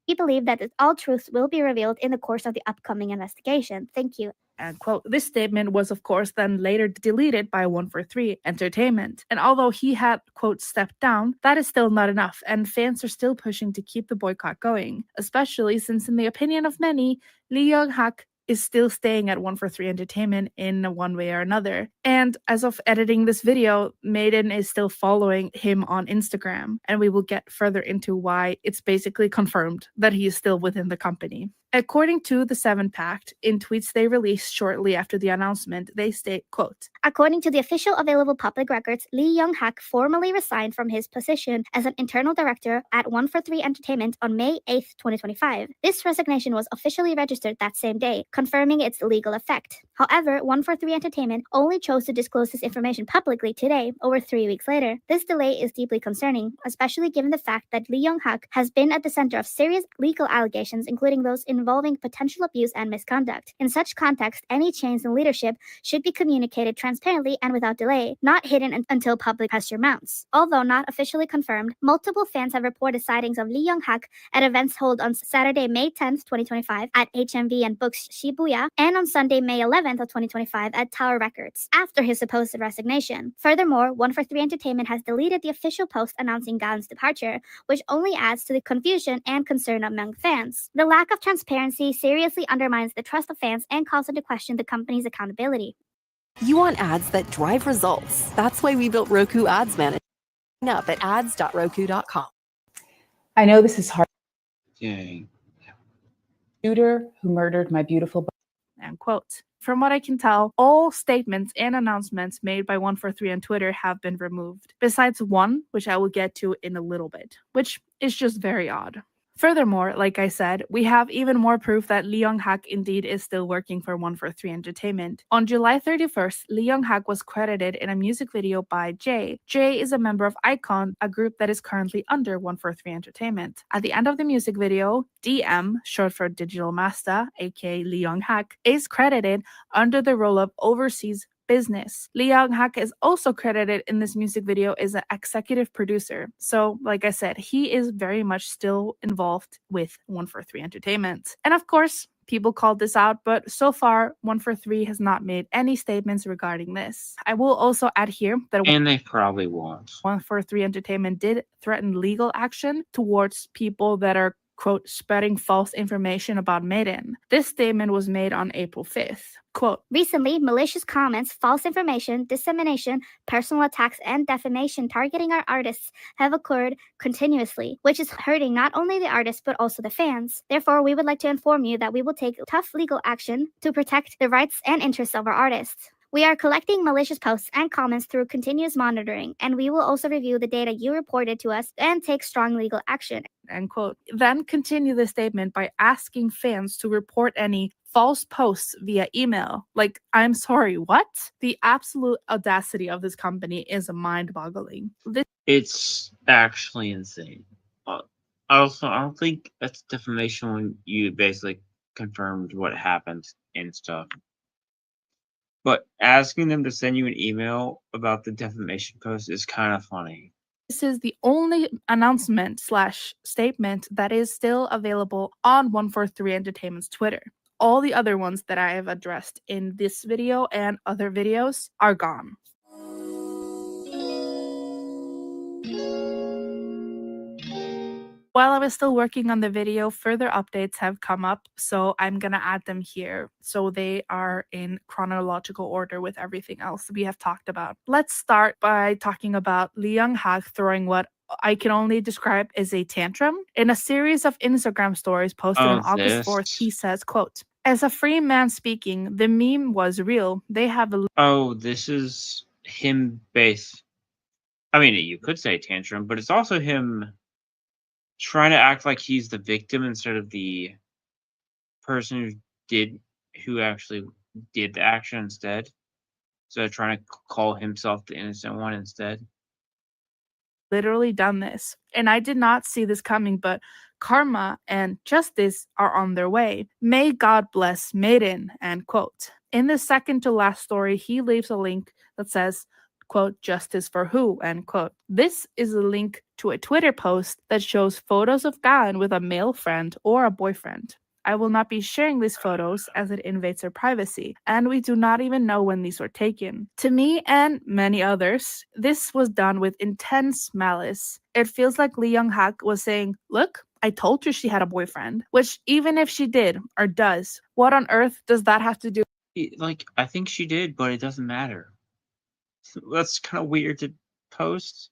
We believe that all truths will be revealed in the course of the upcoming investigation. Thank you. End quote. This statement was, of course, then later deleted by 143 Entertainment. And although he had, quote, stepped down, that is still not enough, and fans are still pushing to keep the boycott going, especially since, in the opinion of many, Lee Young-hak is still staying at 143 Entertainment in one way or another. And as of editing this video, MADEIN is still following him on Instagram, and we will get further into why it's basically confirmed that he is still within the company. According to the Seven Pact, in tweets they released shortly after the announcement, they state, quote, According to the official available public records, Lee Young-hak formally resigned from his position as an internal director at 143 Entertainment on May 8, 2025. This resignation was officially registered that same day, confirming its legal effect. However, 143 Entertainment only chose to disclose this information publicly today, over 3 weeks later. This delay is deeply concerning, especially given the fact that Lee Young-hak has been at the center of serious legal allegations, including those involving potential abuse and misconduct. In such context, any change in leadership should be communicated transparently and without delay, not hidden until public pressure mounts. Although not officially confirmed, multiple fans have reported sightings of Lee Young-hak at events held on Saturday, May 10th, 2025 at HMV and Books Shibuya, and on Sunday, May 11th of 2025 at Tower Records, after his supposed resignation. Furthermore, 143 Entertainment has deleted the official post announcing Gan's departure, which only adds to the confusion and concern among fans. The lack of transparency seriously undermines the trust of fans and calls into question the company's accountability. You want ads that drive results. That's why we built Roku Ads Manager. Sign up at ads.roku.com. I know this is hard. Dang. Shooter who murdered my beautiful. End quote. From what I can tell, all statements and announcements made by 143 on Twitter have been removed, besides one, which I will get to in a little bit, which is just very odd. Furthermore, like I said, we have even more proof that Lee Young-hak indeed is still working for 143 Entertainment. On July 31st, Lee Young-hak was credited in a music video by Jay. Jay is a member of iKON, a group that is currently under 143 Entertainment. At the end of the music video, DM, short for Digital Master, aka Lee Young-hak, is credited under the role of Overseas Business. Lee Young-hak is also credited in this music video as an executive producer. So, like I said, he is very much still involved with 143 Entertainment. And of course, people called this out, but so far, 143 has not made any statements regarding this. I will also add here that And they probably won't. 143 Entertainment did threaten legal action towards people that are, quote, spreading false information about MADEIN. This statement was made on April 5th. Quote, Recently, malicious comments, false information, dissemination, personal attacks, and defamation targeting our artists have occurred continuously, which is hurting not only the artists but also the fans. Therefore, we would like to inform you that we will take tough legal action to protect the rights and interests of our artists. We are collecting malicious posts and comments through continuous monitoring, and we will also review the data you reported to us and take strong legal action. End quote. Then continue the statement by asking fans to report any false posts via email. Like, I'm sorry, what? The absolute audacity of this company is mind-boggling. It's actually insane. Also, I don't think that's defamation when you basically confirmed what happened and stuff. But asking them to send you an email about the defamation post is kind of funny. This is the only announcement / statement that is still available on 143 Entertainment's Twitter. All the other ones that I have addressed in this video and other videos are gone. While I was still working on the video, further updates have come up, so I'm gonna add them here so they are in chronological order with everything else we have talked about. Let's start by talking about Lee Young-hak throwing what I can only describe as a tantrum. In a series of Instagram stories posted on August 4th, he says, quote, As a free man speaking, the meme was real. They have a Oh, this is him base. I mean, you could say tantrum, but it's also him trying to act like he's the victim instead of the person who actually did the action instead. So trying to call himself the innocent one instead. literally done this. And I did not see this coming, but karma and justice are on their way. May God bless MADEIN, end quote. In the second to last story, he leaves a link that says, quote, justice for who, end quote. This is a link to a Twitter post that shows photos of Gan with a male friend or a boyfriend. I will not be sharing these photos as it invades their privacy, and we do not even know when these were taken. To me and many others, this was done with intense malice. It feels like Lee Young-hak was saying, look, I told you she had a boyfriend, which even if she did or does, what on earth does that have to do? Like, I think she did, but it doesn't matter. That's kind of weird to post.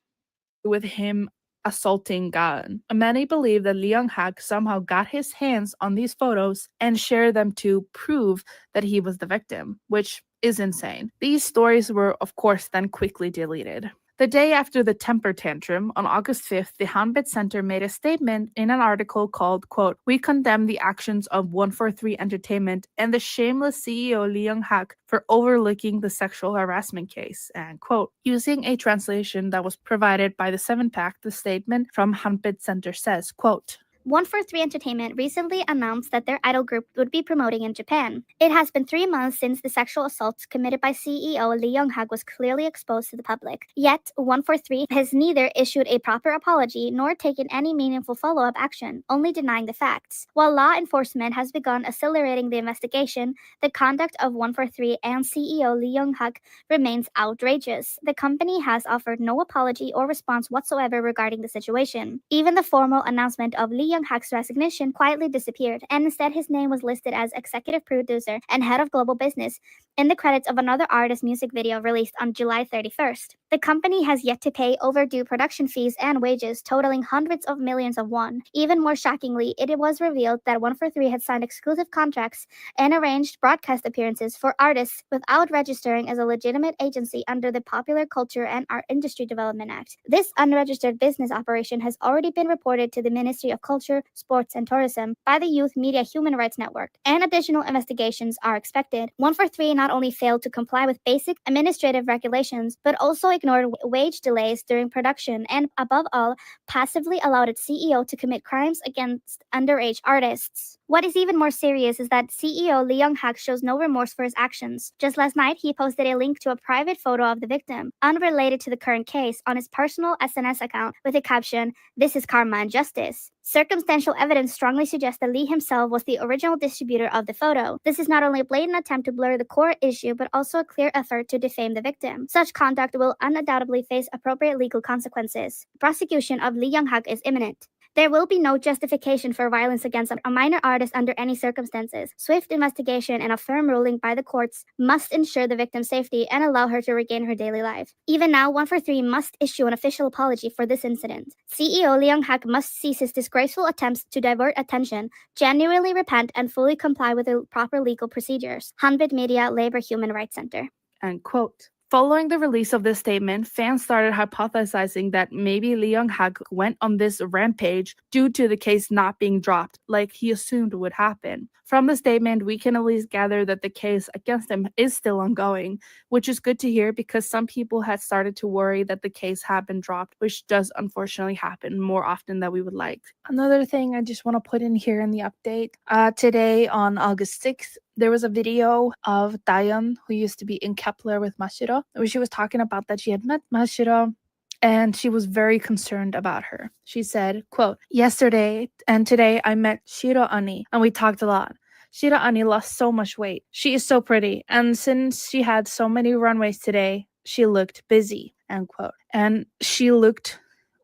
With him assaulting Gan. Many believe that Lee Young-hak somehow got his hands on these photos and shared them to prove that he was the victim, which is insane. These stories were, of course, then quickly deleted. The day after the temper tantrum, on August 5th, the Hanbit Center made a statement in an article called, quote, we condemn the actions of 143 Entertainment and the shameless CEO Lee Young-hak for overlooking the sexual harassment case, and quote. Using a translation that was provided by the 7-Pack, the statement from Hanbit Center says, quote, 143 Entertainment recently announced that their idol group would be promoting in Japan. It has been 3 months since the sexual assaults committed by CEO Lee Young-hak was clearly exposed to the public. Yet, 143 has neither issued a proper apology nor taken any meaningful follow-up action, only denying the facts. While law enforcement has begun accelerating the investigation, the conduct of 143 and CEO Lee Young-hak remains outrageous. The company has offered no apology or response whatsoever regarding the situation. Even the formal announcement of Lee Young-hak's resignation quietly disappeared, and instead his name was listed as executive producer and head of global business in the credits of another artist's music video released on July 31st. The company has yet to pay overdue production fees and wages totaling hundreds of millions of won. Even more shockingly, it was revealed that 143 had signed exclusive contracts and arranged broadcast appearances for artists without registering as a legitimate agency under the Popular Culture and Art Industry Development Act. This unregistered business operation has already been reported to the Ministry of Culture, Sports, and Tourism by the Youth Media Human Rights Network, and additional investigations are expected. 143 not only failed to comply with basic administrative regulations, but also ignored wage delays during production and, above all, passively allowed its CEO to commit crimes against underage artists. What is even more serious is that CEO Lee Young-hak shows no remorse for his actions. Just last night, he posted a link to a private photo of the victim, unrelated to the current case, on his personal SNS account with a caption, "This is karma and justice." Circumstantial evidence strongly suggests that Lee himself was the original distributor of the photo. This is not only a blatant attempt to blur the core issue, but also a clear effort to defame the victim. Such conduct will undoubtedly face appropriate legal consequences. Prosecution of Lee Young-hak is imminent. There will be no justification for violence against a minor artist under any circumstances. Swift investigation and a firm ruling by the courts must ensure the victim's safety and allow her to regain her daily life. Even now, 143 must issue an official apology for this incident. CEO Lee Young-hak must cease his disgraceful attempts to divert attention, genuinely repent, and fully comply with the proper legal procedures. Hanbit Media Labor Human Rights Center. End quote. Following the release of this statement, fans started hypothesizing that maybe Lee Young-hak went on this rampage due to the case not being dropped, like he assumed would happen. From the statement, we can at least gather that the case against him is still ongoing, which is good to hear because some people had started to worry that the case had been dropped, which does unfortunately happen more often than we would like. Another thing I just want to put in here in the update, today on August 6th, there was a video of Dayeon, who used to be in Kepler with Mashiro, where she was talking about that she had met Mashiro and she was very concerned about her. She said, quote, yesterday and today I met Shiro Ani and we talked a lot. Shiro Ani lost so much weight. She is so pretty. And since she had so many runways today, she looked busy, end quote. And she looked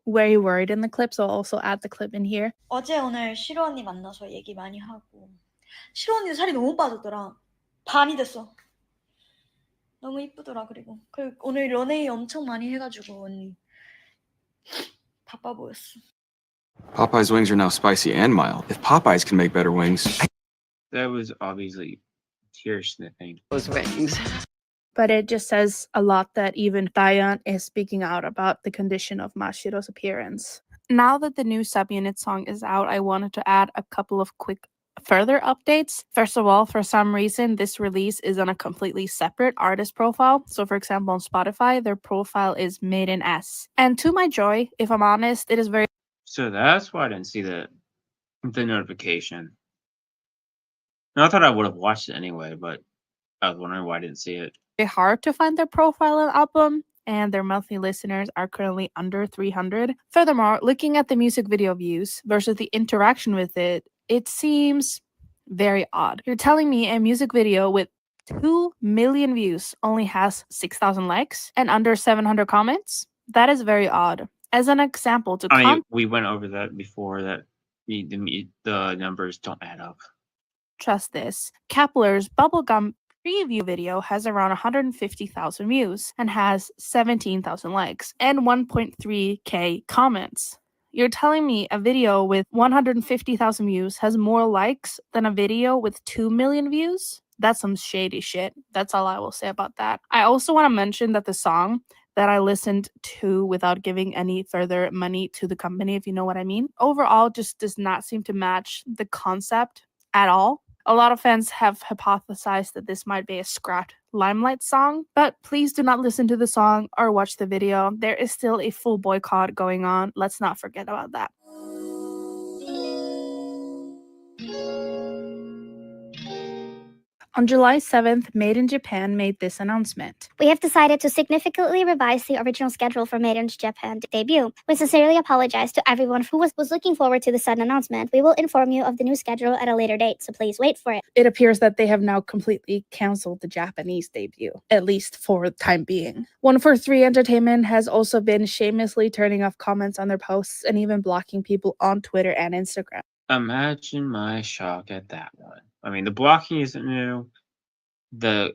very worried in the clip, so I'll also add the clip in here. 어제 오늘 시로 언니 만나서 얘기 많이 하고 시로 언니 살이 너무 빠졌더라. 반이 됐어. 너무 이쁘더라. 그리고 오늘 런웨이 엄청 많이 해가지고 언니 바빠 보였어. Popeye's wings are now spicy and mild. If Popeyes can make better wings... That was obviously tear sniffing. Those rings. But it just says a lot that even Diane is speaking out about the condition of Mashiro's appearance. Now that the new subunit song is out, I wanted to add a couple of quick further updates. First of all, for some reason, this release is on a completely separate artist profile. So for example, on Spotify, their profile is MADEIN S. And to my joy, if I'm honest, it is very... So that's why I didn't see the notification. I thought I would have watched it anyway, but I was wondering why I didn't see it. hard to find their profile and album, and their monthly listeners are currently under 300. Furthermore, looking at the music video views versus the interaction with it, it seems very odd. You're telling me a music video with 2 million views only has 6,000 likes and under 700 comments? That is very odd. As an example, we went over that before, that the numbers don't add up. Trust this. Kepler's Bubblegum preview video has around 150,000 views and has 17,000 likes and 1.3k comments. You're telling me a video with 150,000 views has more likes than a video with 2 million views? That's some shady shit. That's all I will say about that. I also want to mention that the song that I listened to without giving any further money to the company, if you know what I mean, overall just does not seem to match the concept at all. A lot of fans have hypothesized that this might be a scrapped Limelight song, but please do not listen to the song or watch the video. There is still a full boycott going on. Let's not forget about that. On July 7th, MADEIN Japan made this announcement. We have decided to significantly revise the original schedule for MADEIN's Japan debut. We sincerely apologize to everyone who was looking forward to the sudden announcement. We will inform you of the new schedule at a later date, so please wait for it. It appears that they have now completely canceled the Japanese debut, at least for the time being. 143 Entertainment has also been shamelessly turning off comments on their posts and even blocking people on Twitter and Instagram. Imagine my shock at that one. I mean, the blocking isn't new. The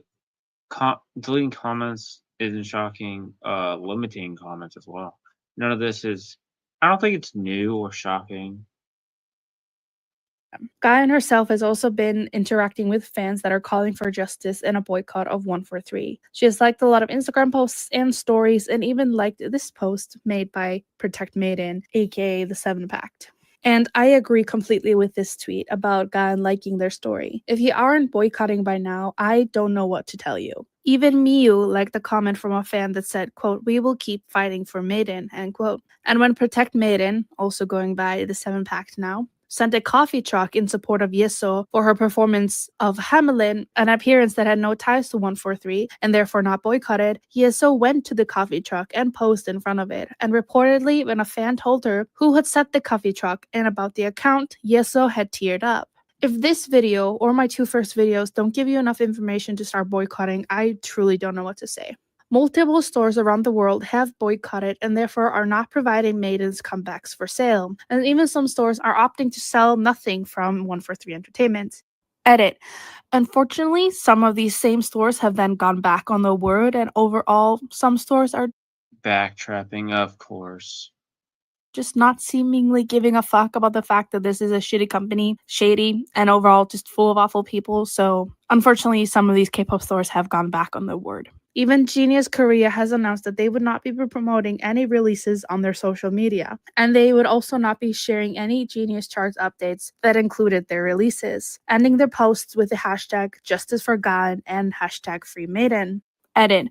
deleting comments isn't shocking. Limiting comments as well. None of this is... I don't think it's new or shocking. Gayan herself has also been interacting with fans that are calling for justice and a boycott of 143. She has liked a lot of Instagram posts and stories, and even liked this post made by Protect MADEIN, aka the 7 Pact. And I agree completely with this tweet about Gayan liking their story. If you aren't boycotting by now, I don't know what to tell you. Even Miyu liked the comment from a fan that said, quote, "We will keep fighting for MADEIN," end quote. And when Protect MADEIN, also going by the 7 Pact now, sent a coffee truck in support of Yeso for her performance of Hamelin, an appearance that had no ties to 143 and therefore not boycotted, Yeso went to the coffee truck and posed in front of it. And reportedly, when a fan told her who had set the coffee truck and about the account, Yeso had teared up. If this video or my 2 first videos don't give you enough information to start boycotting, I truly don't know what to say. Multiple stores around the world have boycotted and therefore are not providing MADEIN's comebacks for sale. And even some stores are opting to sell nothing from 143 Entertainment. Edit. Unfortunately, some of these same stores have then gone back on their word, and overall, some stores are backtrapping, of course. Just not seemingly giving a fuck about the fact that this is a shitty company, shady, and overall just full of awful people. So, unfortunately, some of these K-pop stores have gone back on their word. Even Genius Korea has announced that they would not be promoting any releases on their social media, and they would also not be sharing any Genius Charts updates that included their releases, ending their posts with the hashtag Justice for God and hashtag Free MADEIN. Edit.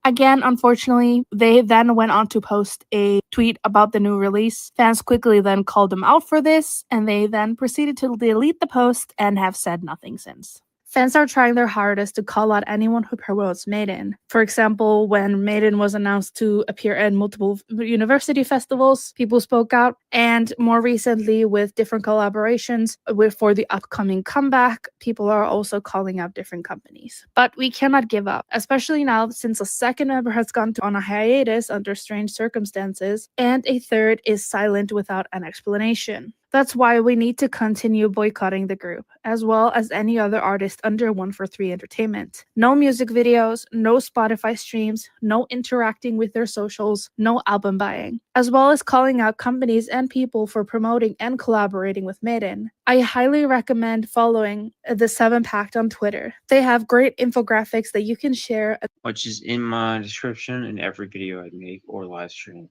Again, unfortunately, they then went on to post a tweet about the new release. Fans quickly then called them out for this, and they then proceeded to delete the post and have said nothing since. Fans are trying their hardest to call out anyone who promotes MADEIN. For example, when MADEIN was announced to appear in multiple university festivals, people spoke out, and more recently with different collaborations for the upcoming comeback, people are also calling out different companies. But we cannot give up, especially now since a second member has gone on a hiatus under strange circumstances, and a third is silent without an explanation. That's why we need to continue boycotting the group, as well as any other artist under 143 Entertainment. No music videos, no Spotify streams, no interacting with their socials, no album buying, as well as calling out companies and people for promoting and collaborating with MADEIN. I highly recommend following the 7 Pact on Twitter. They have great infographics that you can share, which is in my description in every video I make or live stream.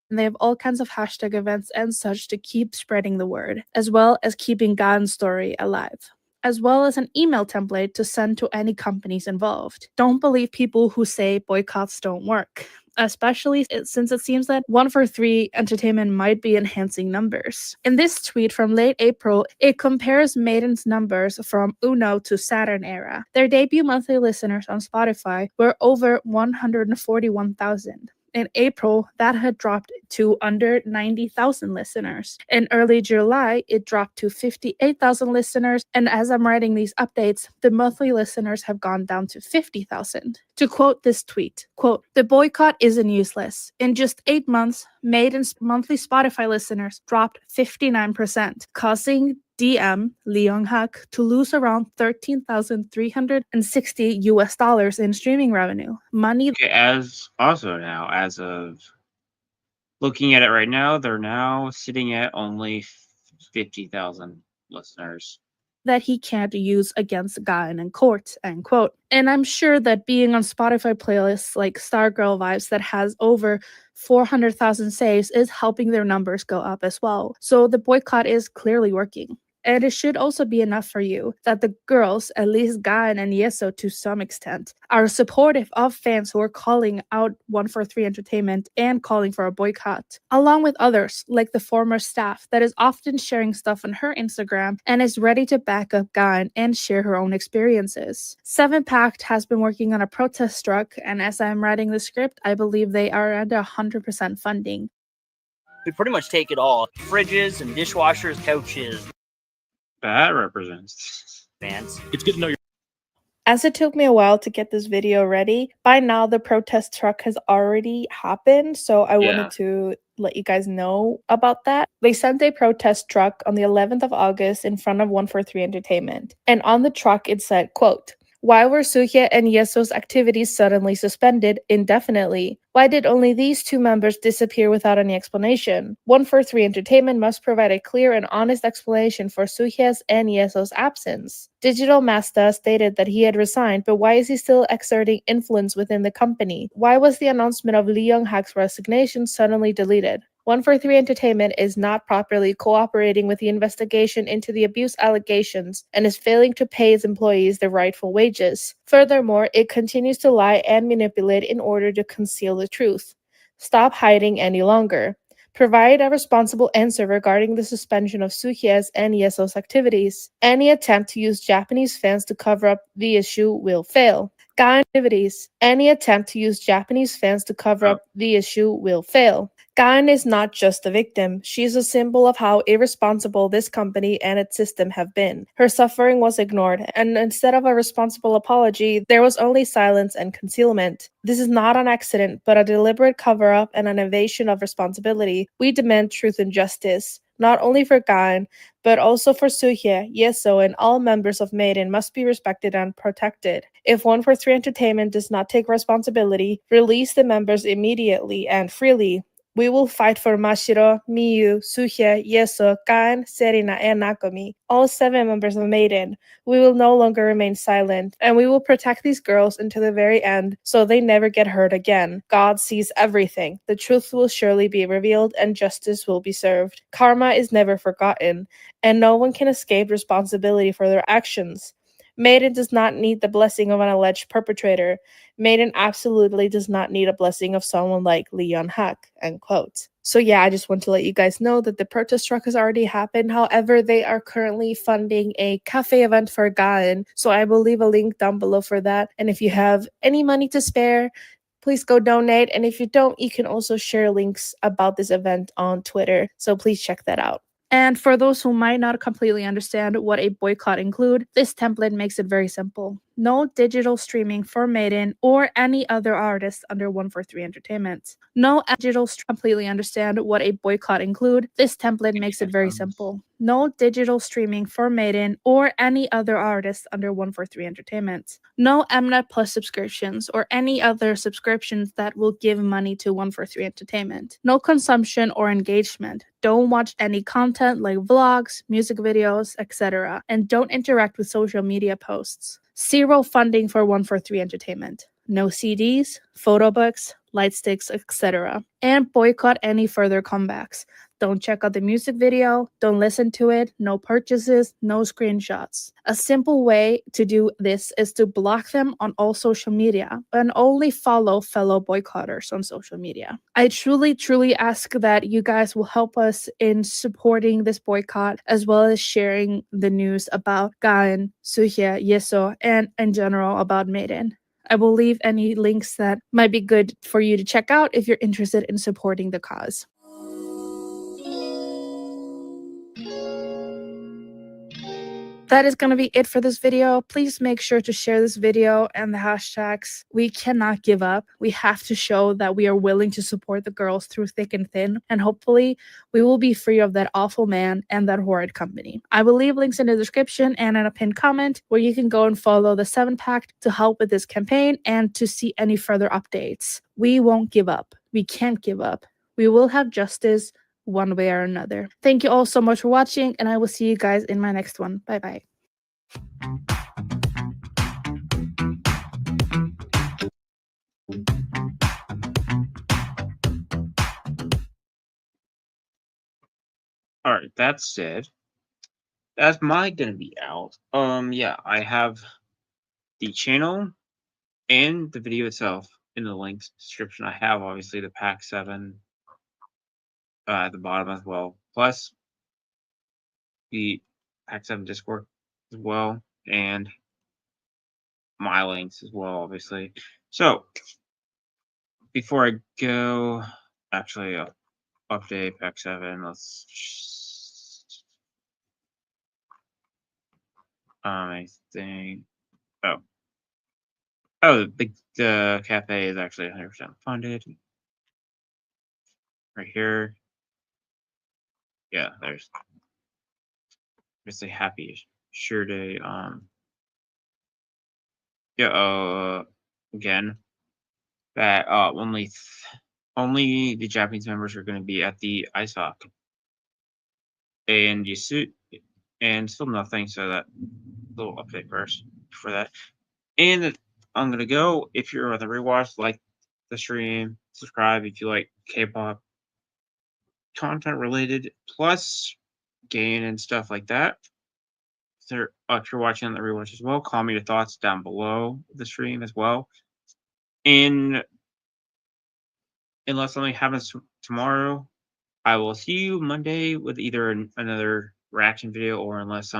and they have all kinds of hashtag events and such to keep spreading the word, as well as keeping Gan's story alive, as well as an email template to send to any companies involved. Don't believe people who say boycotts don't work, especially since it seems that 143 Entertainment might be enhancing numbers. In this tweet from late April, it compares MADEIN's numbers from Uno to Saturn era. Their debut monthly listeners on Spotify were over 141,000. In April, that had dropped to under 90,000 listeners. In early July, it dropped to 58,000 listeners, and as I'm writing these updates, the monthly listeners have gone down to 50,000. To quote this tweet, quote, "The boycott isn't useless. In just 8 months, MADEIN's monthly Spotify listeners dropped 59%, causing DM Lee Young-hak to lose around $13,360 in streaming revenue. Money As of looking at it right now, they're now sitting at only 50,000 listeners that he can't use against Gain in court, end quote. And I'm sure that being on Spotify playlists like Stargirl Vibes that has over 400,000 saves is helping their numbers go up as well. So the boycott is clearly working. And it should also be enough for you that the girls, at least Gain and Yeso to some extent, are supportive of fans who are calling out 143 Entertainment and calling for a boycott, along with others like the former staff that is often sharing stuff on her Instagram and is ready to back up Gain and share her own experiences. 7 Pact has been working on a protest truck, and as I'm writing the script, I believe they are at 100% funding. We pretty much take it all. Fridges and dishwashers, couches. That represents fans. It's good to know you're. As it took me a while to get this video ready, by now the protest truck has already happened, so I wanted to let you guys know about that. They sent a protest truck on the 11th of August in front of 143 Entertainment, and on the truck it said, quote, "Why were Suhye and Yeso's activities suddenly suspended indefinitely? Why did only these 2 members disappear without any explanation? 143 Entertainment must provide a clear and honest explanation for Suhye's and Yeso's absence." Digital Masta stated that he had resigned, but why is he still exerting influence within the company? Why was the announcement of Lee Young-hak's resignation suddenly deleted? 143 Entertainment is not properly cooperating with the investigation into the abuse allegations and is failing to pay its employees their rightful wages. Furthermore, it continues to lie and manipulate in order to conceal the truth. Stop hiding any longer. Provide a responsible answer regarding the suspension of Suhye's and Yeso's activities. Any attempt to use Japanese fans to cover up the issue will fail. Gain activities. Any attempt to use Japanese fans to cover up the issue will fail. Gain is not just a victim. She is a symbol of how irresponsible this company and its system have been. Her suffering was ignored, and instead of a responsible apology, there was only silence and concealment. This is not an accident, but a deliberate cover-up and an evasion of responsibility. We demand truth and justice. Not only for Gain, but also for Suhye, Yeso, and all members of MADEIN must be respected and protected. If 143 Entertainment does not take responsibility, release the members immediately and freely. We will fight for Mashiro, Miyu, Suhye, Yeso, Gain, Serena, and Nakomi, all 7 members of MADEIN. We will no longer remain silent, and we will protect these girls until the very end so they never get hurt again. God sees everything. The truth will surely be revealed, and justice will be served. Karma is never forgotten, and no one can escape responsibility for their actions. MADEIN does not need the blessing of an alleged perpetrator. MADEIN absolutely does not need a blessing of someone like Lee Young-hak, end quote. So yeah, I just want to let you guys know that the protest truck has already happened. However, they are currently funding a cafe event for Gain, so I will leave a link down below for that. And if you have any money to spare, please go donate. And if you don't, you can also share links about this event on Twitter, so please check that out. And for those who might not completely understand what a boycott includes, this template makes it very simple. No digital streaming for Maiden or any other artist under 143 Entertainment. No digital completely understand what a boycott include. This template makes it very simple. No digital streaming for Maiden or any other artist under 143 Entertainment. No Mnet Plus subscriptions or any other subscriptions that will give money to 143 Entertainment. No consumption or engagement. Don't watch any content like vlogs, music videos, etc. And don't interact with social media posts. Zero funding for 143 Entertainment. No CDs, photo books, light sticks, etc. And boycott any further comebacks. Don't check out the music video, don't listen to it, no purchases, no screenshots. A simple way to do this is to block them on all social media and only follow fellow boycotters on social media. I truly ask that you guys will help us in supporting this boycott as well as sharing the news about Gaen, Suhye, Yeso, and in general about Maiden. I will leave any links that might be good for you to check out if you're interested in supporting the cause. That is going to be it for this video. Please make sure to share this video and the hashtags. We cannot give up. We have to show that we are willing to support the girls through thick and thin. And hopefully we will be free of that awful man and that horrid company. I will leave links in the description and in a pinned comment where you can go and follow the 7-pack to help with this campaign and to see any further updates. We won't give up. We can't give up. We will have justice one way or another. Thank you all so much for watching, and I will see you guys in my next one. Bye bye. All right, that said, that's my gonna be out. Yeah, I have the channel and the video itself in the links description. I have obviously the pack 7 at the bottom as well, plus the pack 7 Discord as well, and my links as well, obviously. So before I go, actually, update pack 7. I think. Oh, the cafe is actually 100% funded. Right here. Yeah, there's a happy sure day. Yeah. Again, that only the Japanese members are going to be at the ice hockey, and and still nothing. So that little update first for that. And I'm gonna go. If you're on the rewatch, like the stream, subscribe if you like K-pop content related, plus game and stuff like that. So if you're watching on the rewatch as well, comment your thoughts down below the stream as well. And unless something happens tomorrow, I will see you Monday with either another reaction video or unless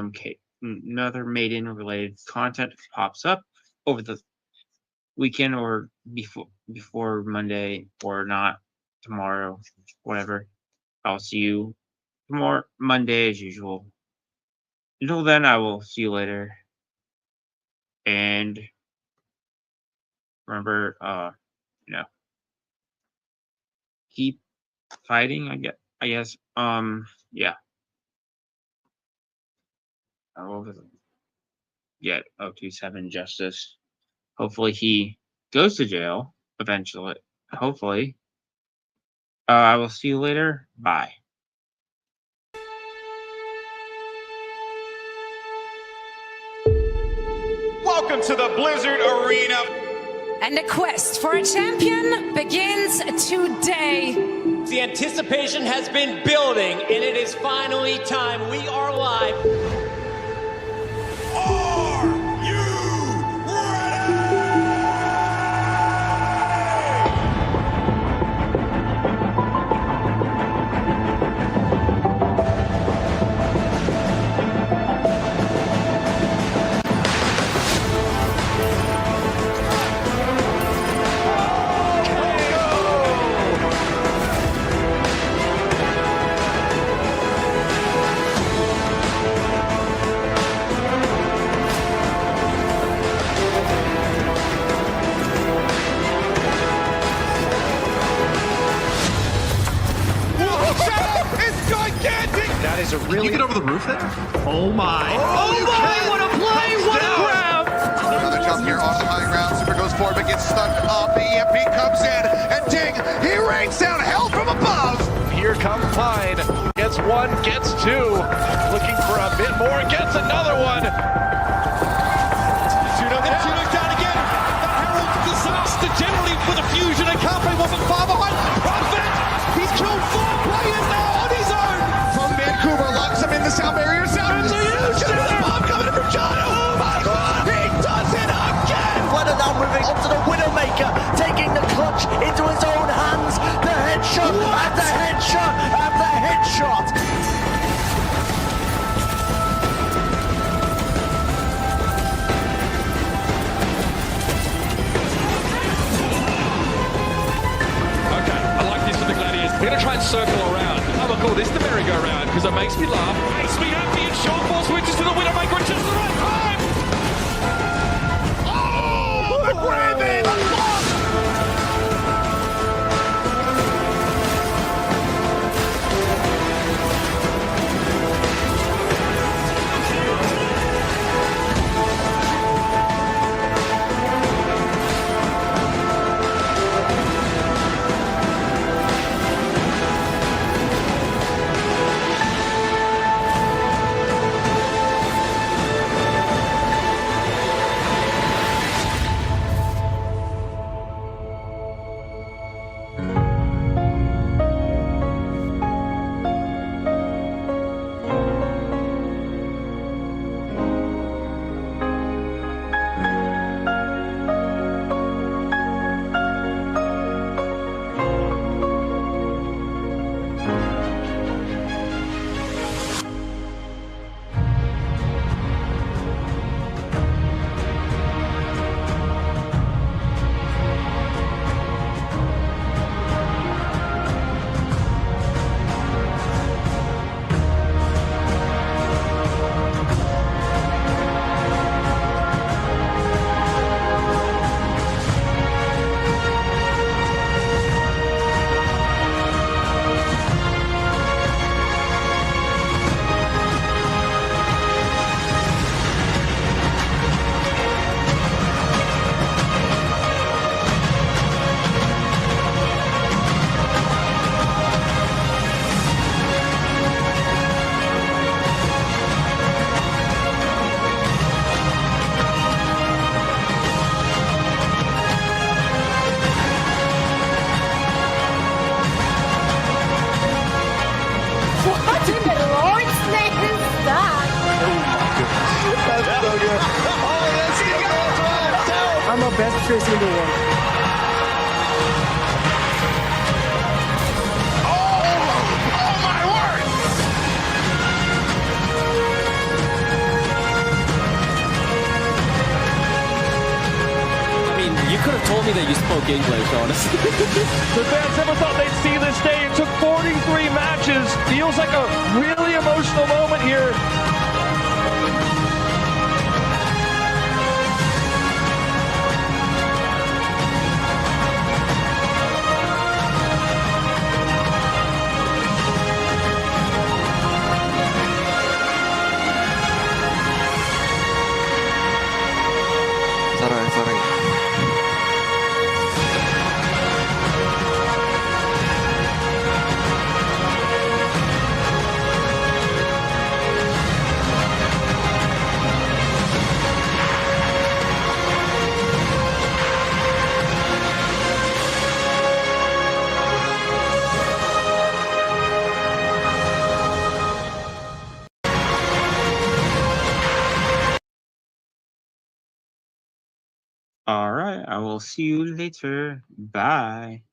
another Maiden related content pops up over the weekend or before Monday or not tomorrow, whatever. I'll see you tomorrow, Monday as usual. Until then, I will see you later. And remember, keep fighting. I guess. Yeah. Get 027 justice. Hopefully he goes to jail eventually. Hopefully. I will see you later. Bye. Welcome to the Blizzard Arena. And the quest for a champion begins today. The anticipation has been building, and it is finally time. We are live. That is a really... Did you get over the roof there? Oh my. Oh my, what a play, what a grab! Another jump here on the high ground. Super goes forward, but gets stuck up. The EMP comes in, and ding, he rains down hell from above. Here comes Pine. Gets one, gets two. Looking for a bit more, gets another one. Tuno's down again. That heralds disaster generally with a fusion, and Carpe wasn't far behind. Prophet, he's killed 4 players now on his own. From Vancouver, locks him in the sound barrier. Sound is huge. The bomb coming in from China. Oh my God, he does it again. Weather now moving onto the Widowmaker, taking the clutch into his own hands. The headshot after headshot after headshot. Okay, I like this for the Gladiators. We're going to try and circle around. I'm going to call this the merry-go-round because it makes me laugh. Makes me happy, and Sean Paul switches to the Widowmaker at just the right time. Oh, the Gravy, the block! I'm the best tracer in the world. Oh my word! I mean, you could have told me that you spoke English, honestly. The fans never thought they'd see this day. It took 43 matches. Feels like a really emotional moment here. All right, I will see you later. Bye.